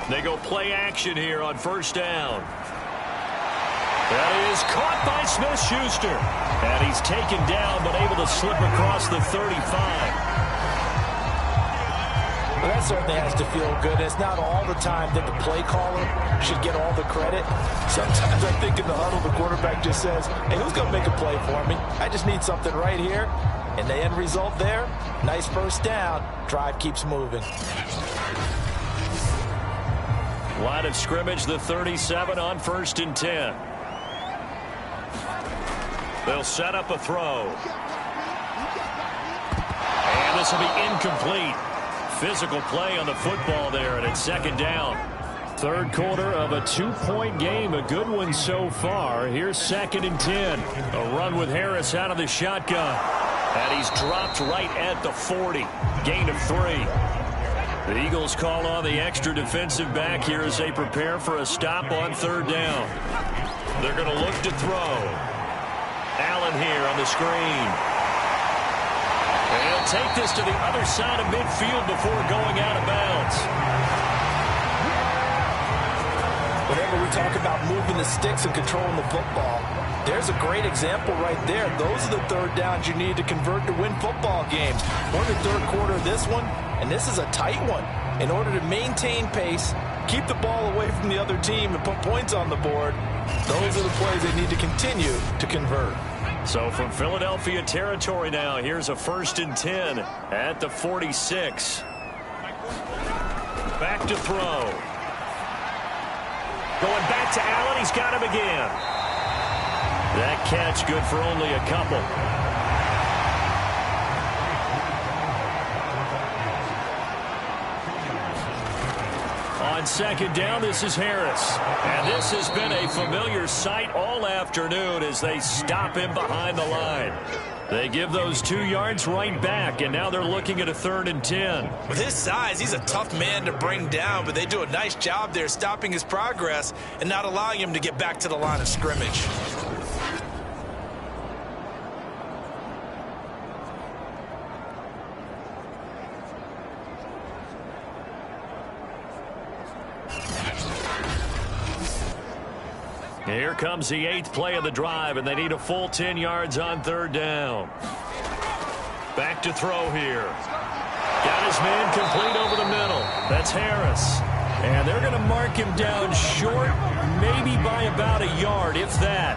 They go play action here on 1st down. That is caught by Smith-Schuster. And he's taken down, but able to slip across the 35. Well, that certainly has to feel good. It's not all the time that the play caller should get all the credit. Sometimes I think in the huddle, the quarterback just says, hey, who's going to make a play for me? I just need something right here. And the end result there, nice 1st down. Drive keeps moving. Line of scrimmage, the 37 on 1st and 10. They'll set up a throw. And this will be incomplete. Physical play on the football there, and it's 2nd down. 3rd quarter of a 2-point game, a good one so far. Here's 2nd and 10. A run with Harris out of the shotgun. And he's dropped right at the 40. Gain of 3. The Eagles call on the extra defensive back here as they prepare for a stop on 3rd down. They're going to look to throw. Allen here on the screen. And he'll take this to the other side of midfield before going out of bounds. Whenever we talk about moving the sticks and controlling the football, there's a great example right there. Those are the 3rd downs you need to convert to win football games. We're in the 3rd quarter of this one, and this is a tight one. In order to maintain pace, keep the ball away from the other team, and put points on the board, those are the plays they need to continue to convert. So from Philadelphia territory now, here's a 1st and 10 at the 46. Back to throw. Going back to Allen. He's got him again. That catch good for only a couple. On 2nd down, this is Harris. And this has been a familiar sight all afternoon as they stop him behind the line. They give those 2 yards right back, and now they're looking at a 3rd and 10. With his size, he's a tough man to bring down, but they do a nice job there stopping his progress and not allowing him to get back to the line of scrimmage. Here comes the 8th play of the drive, and they need a full 10 yards on 3rd down. Back to throw here. Got his man complete over the middle. That's Harris. And they're going to mark him down short, maybe by about a yard, if that.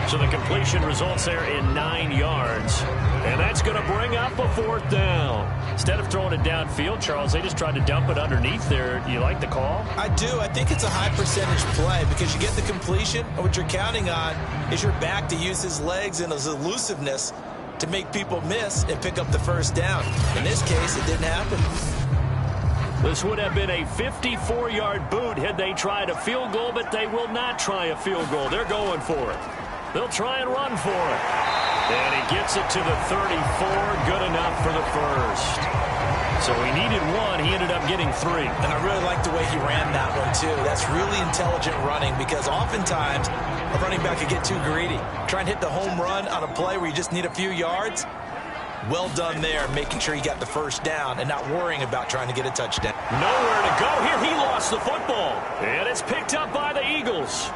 So the completion results there in 9 yards. And that's going to bring up a 4th down. Instead of throwing it downfield, Charles, they just tried to dump it underneath there. You like the call? I do. I think it's a high percentage play because you get the completion, and what you're counting on is your back to use his legs and his elusiveness to make people miss and pick up the 1st down. In this case, it didn't happen. This would have been a 54-yard boot had they tried a field goal, but they will not try a field goal. They're going for it. They'll try and run for it. And he gets it to the 34. Good enough for the 1st. So he needed 1. He ended up getting 3. And I really like the way he ran that one, too. That's really intelligent running because oftentimes a running back could get too greedy. Try and hit the home run on a play where you just need a few yards. Well done there, making sure he got the 1st down and not worrying about trying to get a touchdown. Nowhere to go here. He lost the football. And it's picked up by the Eagles.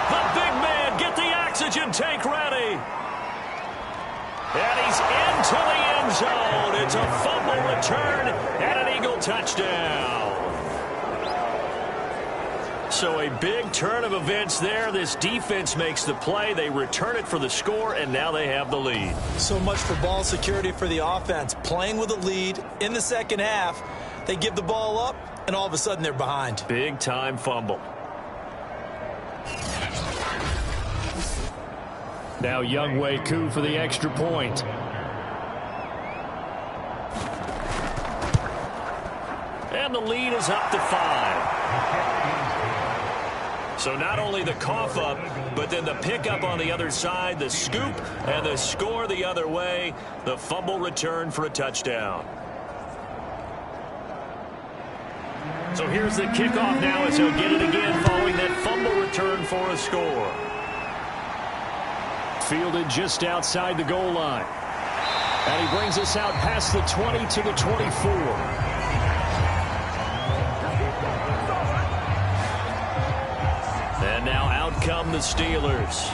The big man, get the oxygen tank ready. And he's into the end zone. It's a fumble return and an Eagle touchdown. So a big turn of events there. This defense makes the play. They return it for the score, and now they have the lead. So much for ball security for the offense. Playing with a lead in the second half. They give the ball up, and all of a sudden they're behind. Big-time fumble. Now Younghoe Koo for the extra point. And the lead is up to 5. So not only the cough up, but then the pickup on the other side, the scoop, and the score the other way. The fumble return for a touchdown. So here's the kickoff now as he'll get it again following that fumble return for a score. Fielded just outside the goal line. And he brings us out past the 20 to the 24. And now out come the Steelers.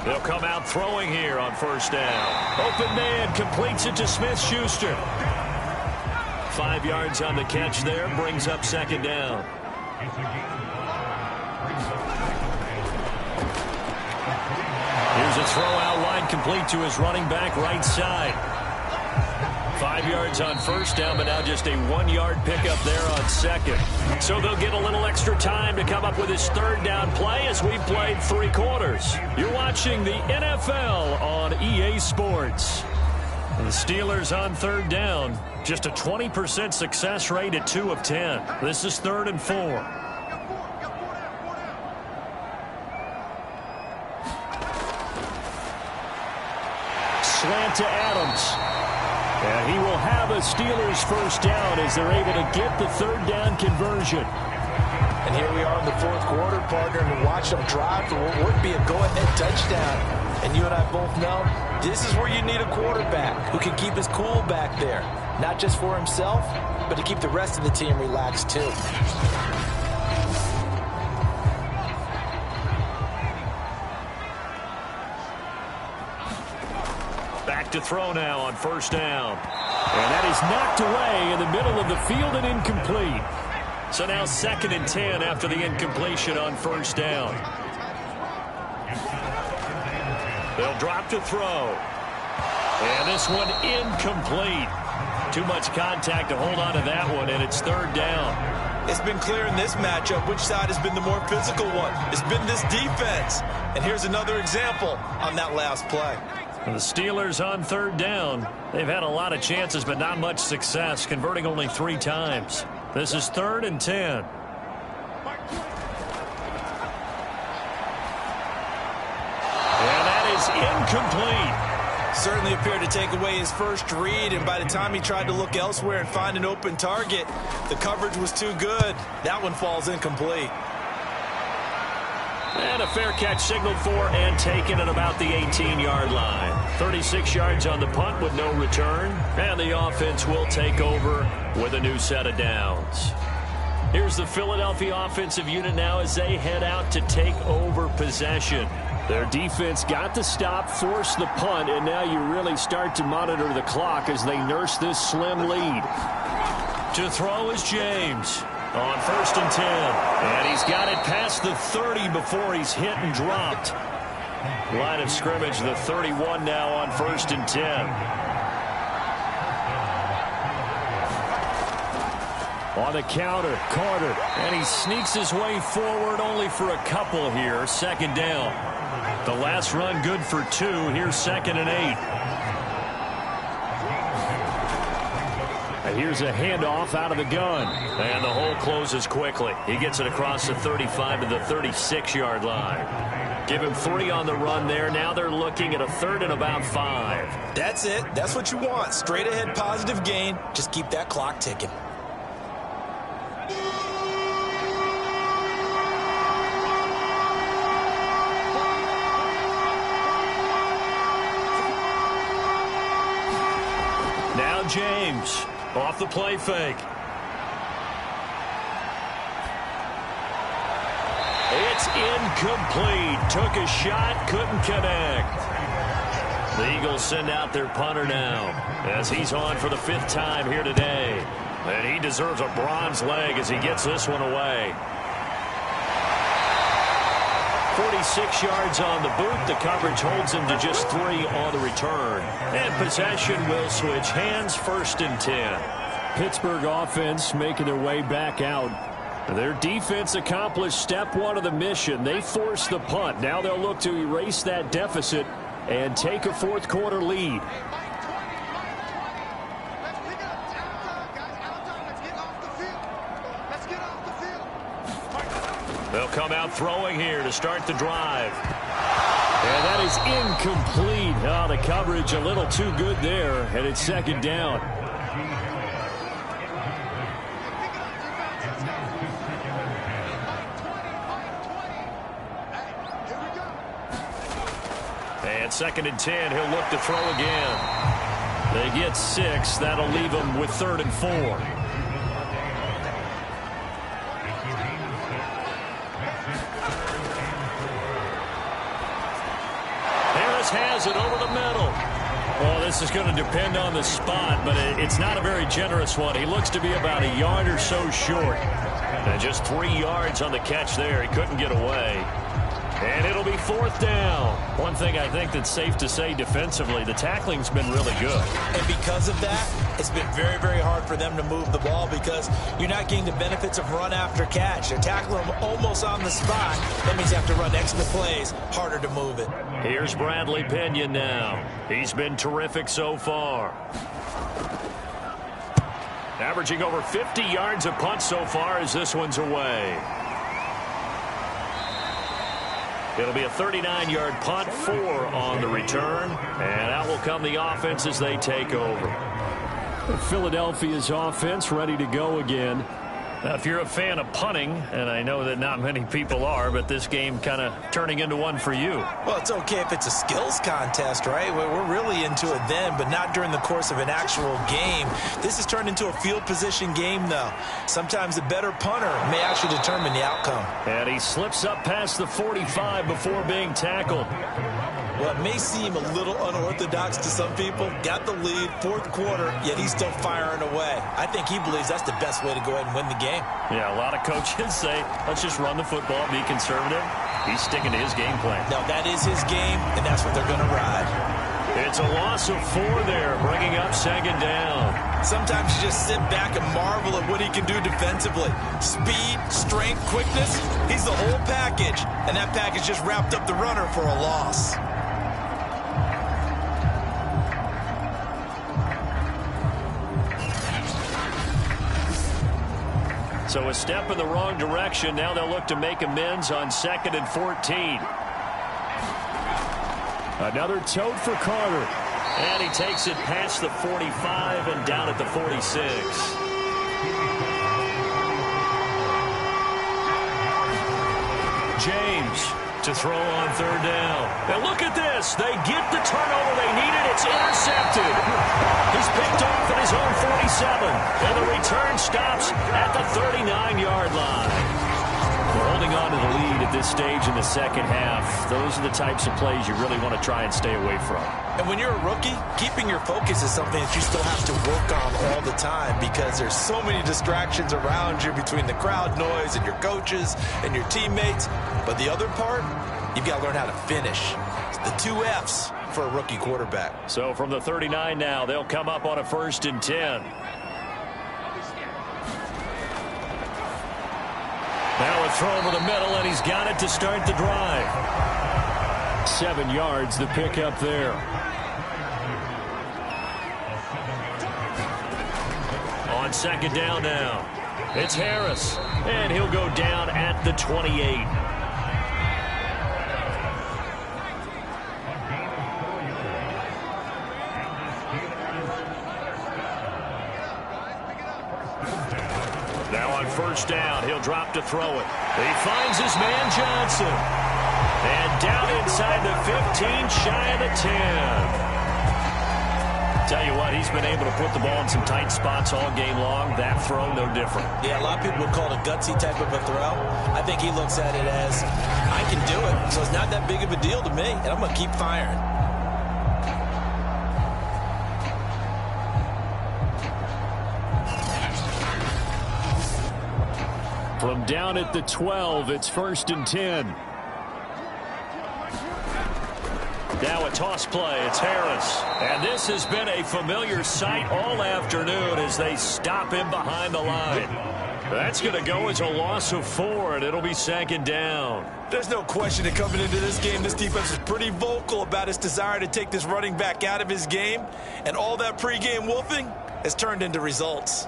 They'll come out throwing here on 1st down. Open man completes it to Smith-Schuster. 5 yards on the catch there, brings up 2nd down. Here's a throw out wide, complete to his running back right side. 5 yards on 1st down, but now just a 1-yard pickup there on 2nd. So they'll get a little extra time to come up with his 3rd down play as we played 3 quarters. You're watching the NFL on EA Sports. And the Steelers on 3rd down, just a 20% success rate at 2 of 10. This is 3rd and 4. Slant to Adams. And he will have a Steelers 1st down as they're able to get the 3rd down conversion. And here we are in the 4th quarter, partner, and watch them drive for what would be a go-ahead touchdown. And you and I both know this is where you need a quarterback who can keep his cool back there. Not just for himself, but to keep the rest of the team relaxed too. Back to throw now on 1st down. And that is knocked away in the middle of the field and incomplete. So now 2nd and 10 after the incompletion on 1st down. They'll drop to throw. And this one incomplete. Too much contact to hold on to that one, and it's 3rd down. It's been clear in this matchup which side has been the more physical one. It's been this defense. And here's another example on that last play. The Steelers on 3rd down. They've had a lot of chances, but not much success, converting only 3 times. This is 3rd and 10. And that is incomplete. Certainly appeared to take away his first read, and by the time he tried to look elsewhere and find an open target, the coverage was too good. That one falls incomplete. And a fair catch signaled for and taken at about the 18-yard line. 36 yards on the punt with no return. And the offense will take over with a new set of downs. Here's the Philadelphia offensive unit now as they head out to take over possession. Their defense got the stop, forced the punt, and now you really start to monitor the clock as they nurse this slim lead. To throw is James on 1st and 10. And he's got it past the 30 before he's hit and dropped. Line of scrimmage, the 31 now on 1st and 10. On the counter, Carter. And he sneaks his way forward only for a couple here. 2nd down. The last run good for 2. Here's 2nd and 8. And here's a handoff out of the gun. And the hole closes quickly. He gets it across the 35 to the 36-yard line. Give him 3 on the run there. Now they're looking at a 3rd and about 5. That's it. That's what you want. Straight ahead positive gain. Just keep that clock ticking. Now James off the play fake. It's incomplete. Took a shot, couldn't connect. The Eagles send out their punter now as he's on for the 5th time here today. And he deserves a bronze leg as he gets this one away. 46 yards on the boot. The coverage holds him to just 3 on the return. And possession will switch hands. 1st and 10. Pittsburgh offense making their way back out. Their defense accomplished step 1 of the mission. They forced the punt. Now they'll look to erase that deficit and take a 4th quarter lead. They'll come out throwing here to start the drive. And that is incomplete. Oh, the coverage a little too good there, and it's 2nd down. And 2nd and 10, he'll look to throw again. They get 6. That'll leave them with 3rd and 4. Has it over the middle. Well, this is going to depend on the spot, but it's not a very generous one. He looks to be about a yard or so short. And just 3 yards on the catch there. He couldn't get away. And it'll be 4th down. One thing I think that's safe to say defensively, the tackling's been really good. And because of that, it's been very, very hard for them to move the ball because you're not getting the benefits of run after catch. They're tackling them almost on the spot. That means you have to run extra plays, harder to move it. Here's Bradley Pinion now. He's been terrific so far. Averaging over 50 yards a punt so far as this one's away. It'll be a 39-yard punt, 4 on the return. And out will come the offense as they take over. Philadelphia's offense ready to go again. Now, if you're a fan of punting, and I know that not many people are, but this game kind of turning into one for you. Well, it's okay if it's a skills contest, right? We're really into it then, but not during the course of an actual game. This has turned into a field position game, though. Sometimes the better punter may actually determine the outcome. And he slips up past the 45 before being tackled. Well, it may seem a little unorthodox to some people. Got the lead, 4th quarter, yet he's still firing away. I think he believes that's the best way to go ahead and win the game. Yeah, a lot of coaches say, let's just run the football, be conservative. He's sticking to his game plan. No, that is his game, and that's what they're going to ride. It's a loss of 4 there, bringing up 2nd down. Sometimes you just sit back and marvel at what he can do defensively. Speed, strength, quickness, he's the whole package. And that package just wrapped up the runner for a loss. So a step in the wrong direction. Now they'll look to make amends on 2nd and 14. Another tote for Carter. And he takes it past the 45 and down at the 46. James to throw on 3rd down. Now look at this. They get the turnover they needed. It's intercepted. He's picked off at his own 47. And the return stops at the 39-yard line. Well, holding on to the lead at this stage in the second half, those are the types of plays you really want to try and stay away from. And when you're a rookie, keeping your focus is something that you still have to work on all the time because there's so many distractions around you between the crowd noise and your coaches and your teammates. But the other part, you've got to learn how to finish. It's the 2 F's for a rookie quarterback. So from the 39 now, they'll come up on a 1st and 10. Now a throw over the middle, and he's got it to start the drive. 7 yards, the pickup there. On 2nd down now, it's Harris, and he'll go down at the 28. Now on 1st down, he'll drop to throw it. He finds his man Johnson. And down inside the 15, shy of the 10. Tell you what, he's been able to put the ball in some tight spots all game long. That throw, no different. Yeah, a lot of people would call it a gutsy type of a throw. I think he looks at it as, I can do it, so it's not that big of a deal to me, and I'm going to keep firing. From down at the 12, it's 1st and 10. Now a toss play. It's Harris. And this has been a familiar sight all afternoon as they stop him behind the line. That's going to go as a loss of 4, and it'll be 2nd down. There's no question that coming into this game, this defense is pretty vocal about its desire to take this running back out of his game. And all that pregame wolfing has turned into results.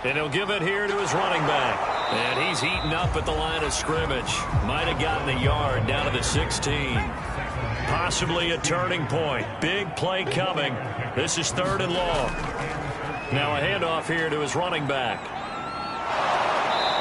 And he'll give it here to his running back. And he's heating up at the line of scrimmage. Might have gotten a yard down to the 16. Possibly a turning point. Big play coming. This is 3rd and long. Now a handoff here to his running back.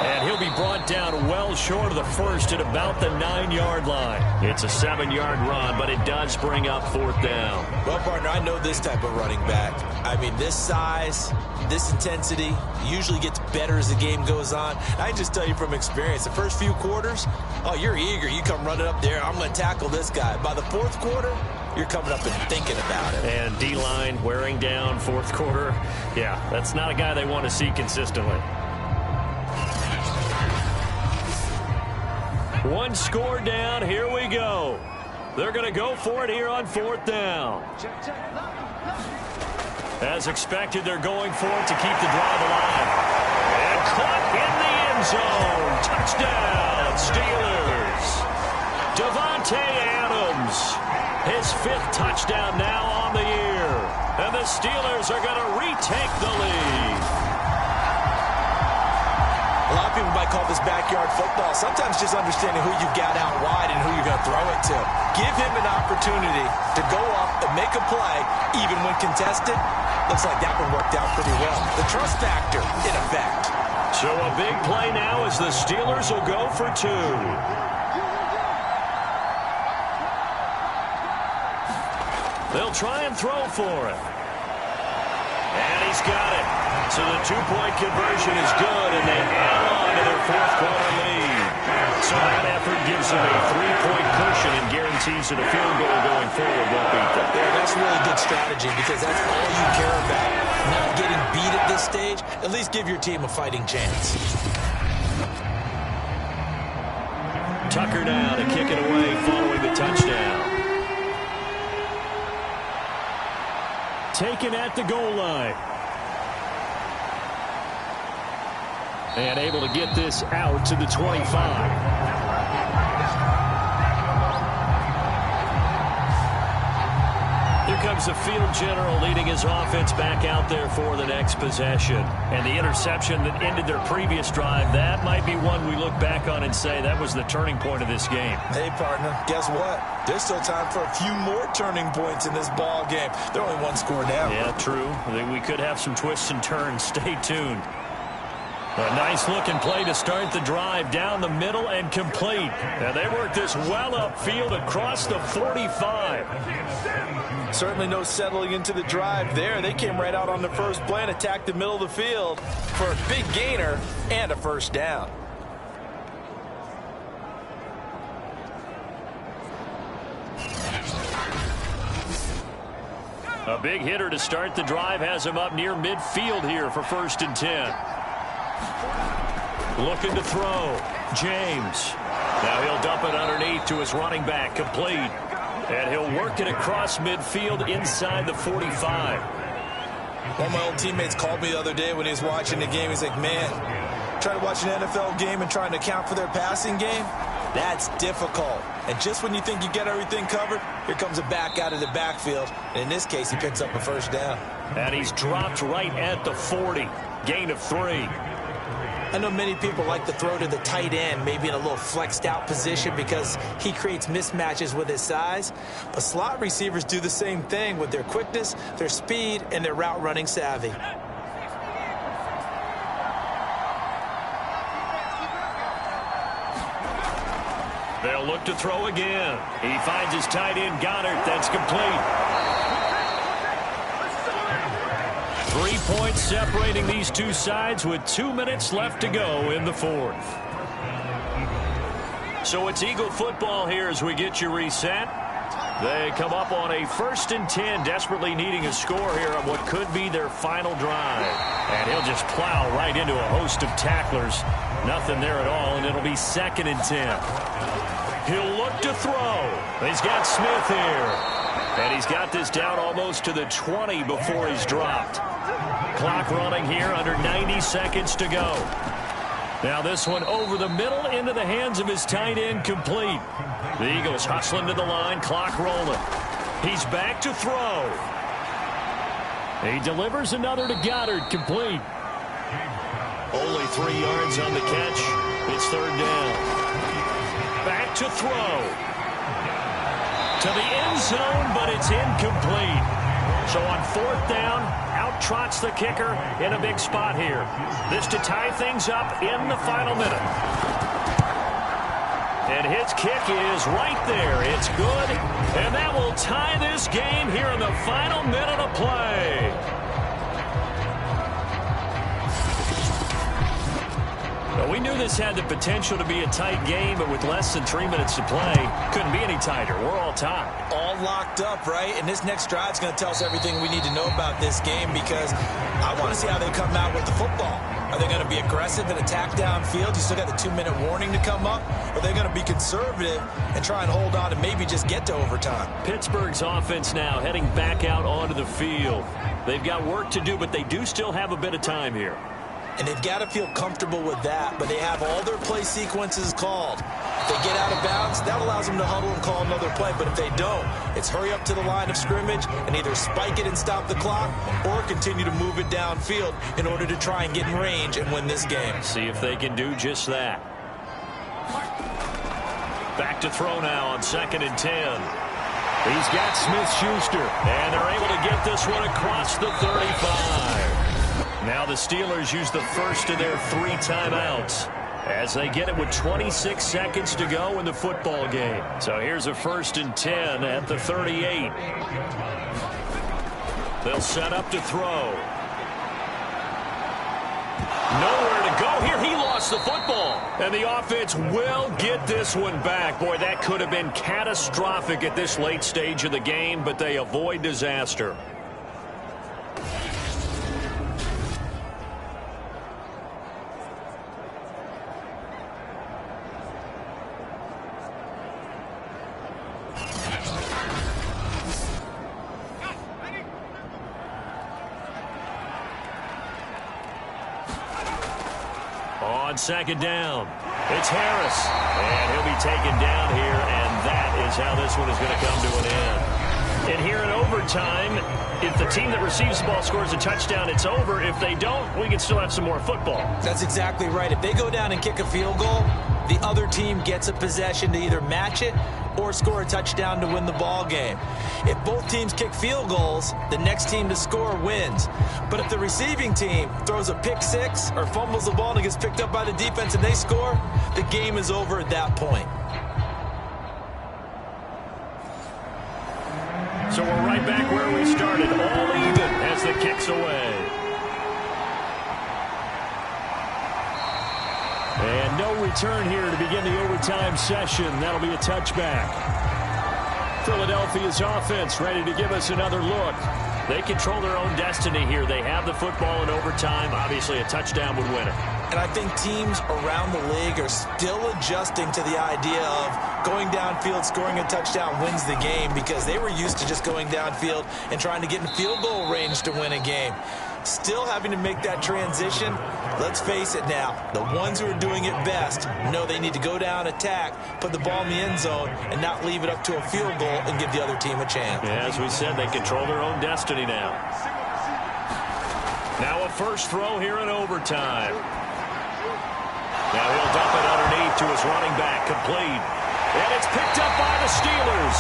And he'll be brought down well short of the 1st at about the 9-yard line. It's a 7-yard run, but it does bring up 4th down. Well, partner, I know this type of running back. I mean, this size, this intensity usually gets better as the game goes on. I can just tell you from experience, the first few quarters, oh, you're eager. You come running up there, I'm going to tackle this guy. By the 4th quarter, you're coming up and thinking about it. And D-line wearing down 4th quarter. Yeah, that's not a guy they want to see consistently. 1 score down. Here we go. They're going to go for it here on 4th down. As expected, they're going for it to keep the drive alive. And caught in the end zone. Touchdown, Steelers. Devontae Adams. His 5th touchdown now on the year. And the Steelers are going to retake the lead. A lot of people might call this backyard football. Sometimes just understanding who you've got out wide and who you're going to throw it to. Give him an opportunity to go up and make a play, even when contested. Looks like that one worked out pretty well. The trust factor in effect. So a big play now as the Steelers will go for 2. They'll try and throw for it. And he's got it. So the 2-point conversion is good, and they add on to their 4th quarter lead. So that effort gives them a 3-point cushion and guarantees that a field goal going forward won't beat them. Yeah, that's really good strategy because that's all you care about. Not getting beat at this stage. At least give your team a fighting chance. Tucker now to kick it away following the touchdown. Taken at the goal line. And able to get this out to the 25. Here comes the field general leading his offense back out there for the next possession. And the interception that ended their previous drive, that might be one we look back on and say that was the turning point of this game. Hey, partner, guess what? There's still time for a few more turning points in this ball game. They're only 1 score down. Yeah, true. We could have some twists and turns. Stay tuned. A nice-looking play to start the drive down the middle and complete. And they work this well upfield across the 45. Certainly no settling into the drive there. They came right out on the first play and attacked the middle of the field for a big gainer and a first down. A big hitter to start the drive has him up near midfield here for 1st and 10. Looking to throw. James. Now he'll dump it underneath to his running back. Complete. And he'll work it across midfield inside the 45. One of my old teammates called me the other day when he was watching the game. He's like, man, trying to watch an NFL game and trying to account for their passing game? That's difficult. And just when you think you get everything covered, here comes a back out of the backfield. And in this case, he picks up a first down. And he's dropped right at the 40. Gain of 3. I know many people like to throw to the tight end, maybe in a little flexed out position because he creates mismatches with his size. But slot receivers do the same thing with their quickness, their speed, and their route running savvy. They'll look to throw again. He finds his tight end, Goddard. That's complete. 3 points separating these two sides with 2 minutes left to go in the 4th. So it's Eagle football here as we get you reset. They come up on a 1st and 10, desperately needing a score here on what could be their final drive. And he'll just plow right into a host of tacklers. Nothing there at all, and it'll be 2nd and 10. He'll look to throw. He's got Smith here. And he's got this down almost to the 20 before he's dropped. Clock running here, under 90 seconds to go. Now this one over the middle into the hands of his tight end, complete. The Eagles hustling to the line, clock rolling. He's back to throw. He delivers another to Goddard, complete. Only 3 yards on the catch. It's 3rd down. Back to throw. To the end zone, but it's incomplete. So on 4th down, out trots the kicker in a big spot here. This to tie things up in the final minute. And his kick is right there. It's good. And that will tie this game here in the final minute of play. Well, we knew this had the potential to be a tight game, but with less than 3 minutes to play, couldn't be any tighter. We're all tied. All locked up, right? And this next drive is going to tell us everything we need to know about this game because I want to see how they come out with the football. Are they going to be aggressive and attack downfield? You still got the 2-minute warning to come up? Or are they going to be conservative and try and hold on and maybe just get to overtime? Pittsburgh's offense now heading back out onto the field. They've got work to do, but they do still have a bit of time here. And they've got to feel comfortable with that, but they have all their play sequences called. If they get out of bounds, that allows them to huddle and call another play. But if they don't, it's hurry up to the line of scrimmage and either spike it and stop the clock or continue to move it downfield in order to try and get in range and win this game. See if they can do just that. Back to throw now on 2nd and 10. He's got Smith-Schuster, and they're able to get this one across the 35. Now the Steelers use the first of their 3 timeouts as they get it with 26 seconds to go in the football game. So here's a 1st and 10 at the 38. They'll set up to throw. Nowhere to go here. He lost the football. And the offense will get this one back. Boy, that could have been catastrophic at this late stage of the game, but they avoid disaster. On 2nd down, it's Harris, and he'll be taken down here, and that is how this one is going to come to an end. And here in overtime, if the team that receives the ball scores a touchdown, it's over. If they don't, we can still have some more football. That's exactly right. If they go down and kick a field goal, the other team gets a possession to either match it or score a touchdown to win the ball game. If both teams kick field goals, the next team to score wins. But if the receiving team throws a pick six or fumbles the ball and it gets picked up by the defense and they score, the game is over at that point. So we're right back where we started, all even as the kick's away. And no return here to begin the overtime session. That'll be a touchback. Philadelphia's offense ready to give us another look. They control their own destiny here. They have the football in overtime. Obviously, a touchdown would win it. And I think teams around the league are still adjusting to the idea of going downfield, scoring a touchdown wins the game, because they were used to just going downfield and trying to get in field goal range to win a game. Still having to make that transition. Let's face it now, the ones who are doing it best know they need to go down, attack, put the ball in the end zone, and not leave it up to a field goal and give the other team a chance. Yeah, as we said, they control their own destiny now. Now a first throw here in overtime. Now he'll dump it underneath to his running back, complete. And it's picked up by the Steelers.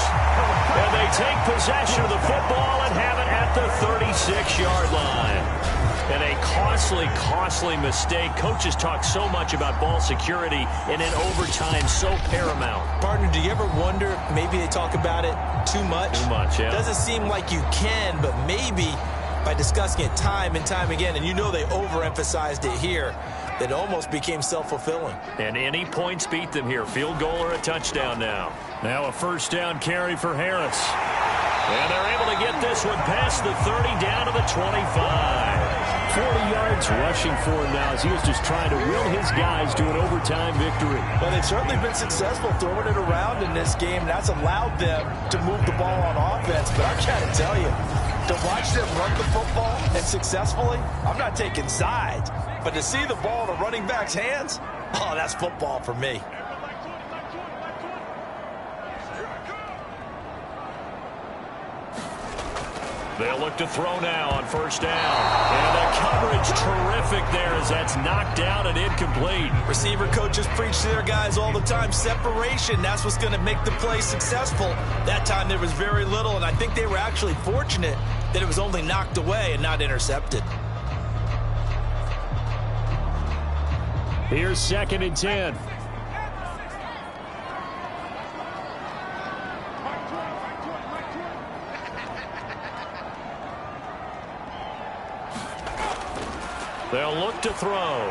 And they take possession of the football and have it at the 36-yard line. And a costly mistake. Coaches talk so much about ball security, and in overtime, so paramount. Partner, do you ever wonder, maybe they talk about it too much? Too much, yeah. Doesn't seem like you can, but maybe by discussing it time and time again, and you know they overemphasized it here, that almost became self-fulfilling. And any points beat them here. Field goal or a touchdown now. Now a first down carry for Harris. And they're able to get this one past the 30 down to the 25. 40 yards rushing for him now as he was just trying to will his guys to an overtime victory. Well, they've certainly been successful throwing it around in this game. That's allowed them to move the ball on offense. But I'm trying to tell you, to watch them run the football and successfully, I'm not taking sides. But to see the ball in the running back's hands, oh, that's football for me. They'll look to throw now on first down. And the coverage terrific there as that's knocked down and incomplete. Receiver coaches preach to their guys all the time. Separation, that's what's going to make the play successful. That time there was very little, and I think they were actually fortunate that it was only knocked away and not intercepted. Here's 2nd and 10. They'll look to throw. And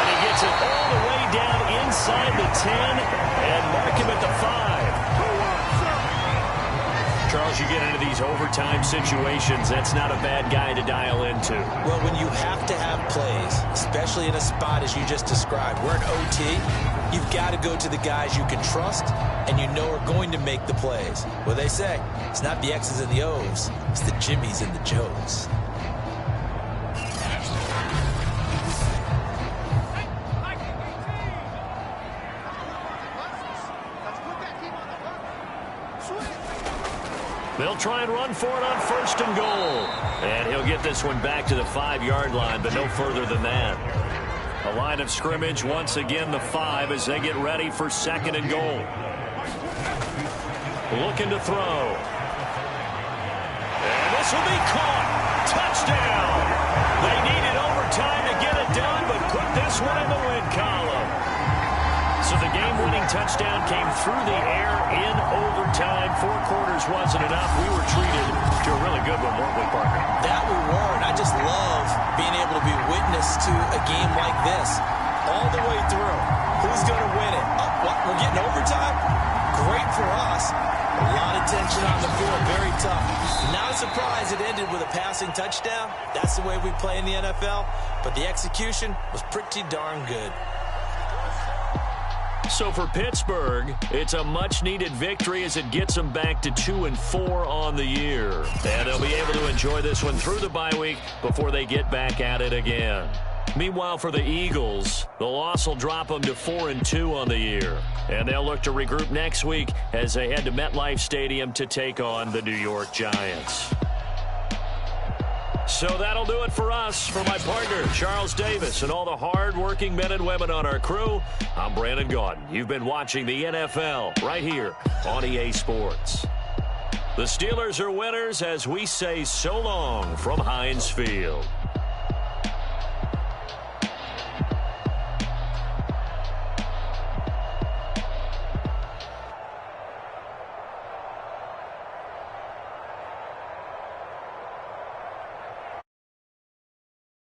he gets it all the way down inside the 10 and mark him at the 5. Charles, you get into these overtime situations, that's not a bad guy to dial into. Well, when you have to have plays, especially in a spot as you just described, we're in OT, you've got to go to the guys you can trust and you know are going to make the plays. Well, they say, it's not the X's and the O's, it's the Jimmys and the Joes. They'll try and run for it on 1st and goal. And he'll get this one back to the 5-yard line, but no further than that. A line of scrimmage, once again, the 5 as they get ready for 2nd and goal. Looking to throw. And this will be caught. Touchdown. They needed overtime to get it done, but put this one in the win column. So the game-winning touchdown came through the air in overtime. 4 quarters wasn't enough. We were treated to a really good one, weren't we, partner? That we were, and I just love being able to be witness to a game like this all the way through. Who's going to win it? What, we're getting overtime? Great for us. A lot of tension on the field, very tough. Not a surprise it ended with a passing touchdown. That's the way we play in the NFL, but the execution was pretty darn good. So for Pittsburgh, it's a much-needed victory as it gets them back to 2-4 on the year. And they'll be able to enjoy this one through the bye week before they get back at it again. Meanwhile, for the Eagles, the loss will drop them to 4-2 on the year. And they'll look to regroup next week as they head to MetLife Stadium to take on the New York Giants. So that'll do it for us. For my partner, Charles Davis, and all the hard-working men and women on our crew, I'm Brandon Gaudin. You've been watching the NFL right here on EA Sports. The Steelers are winners as we say so long from Heinz Field.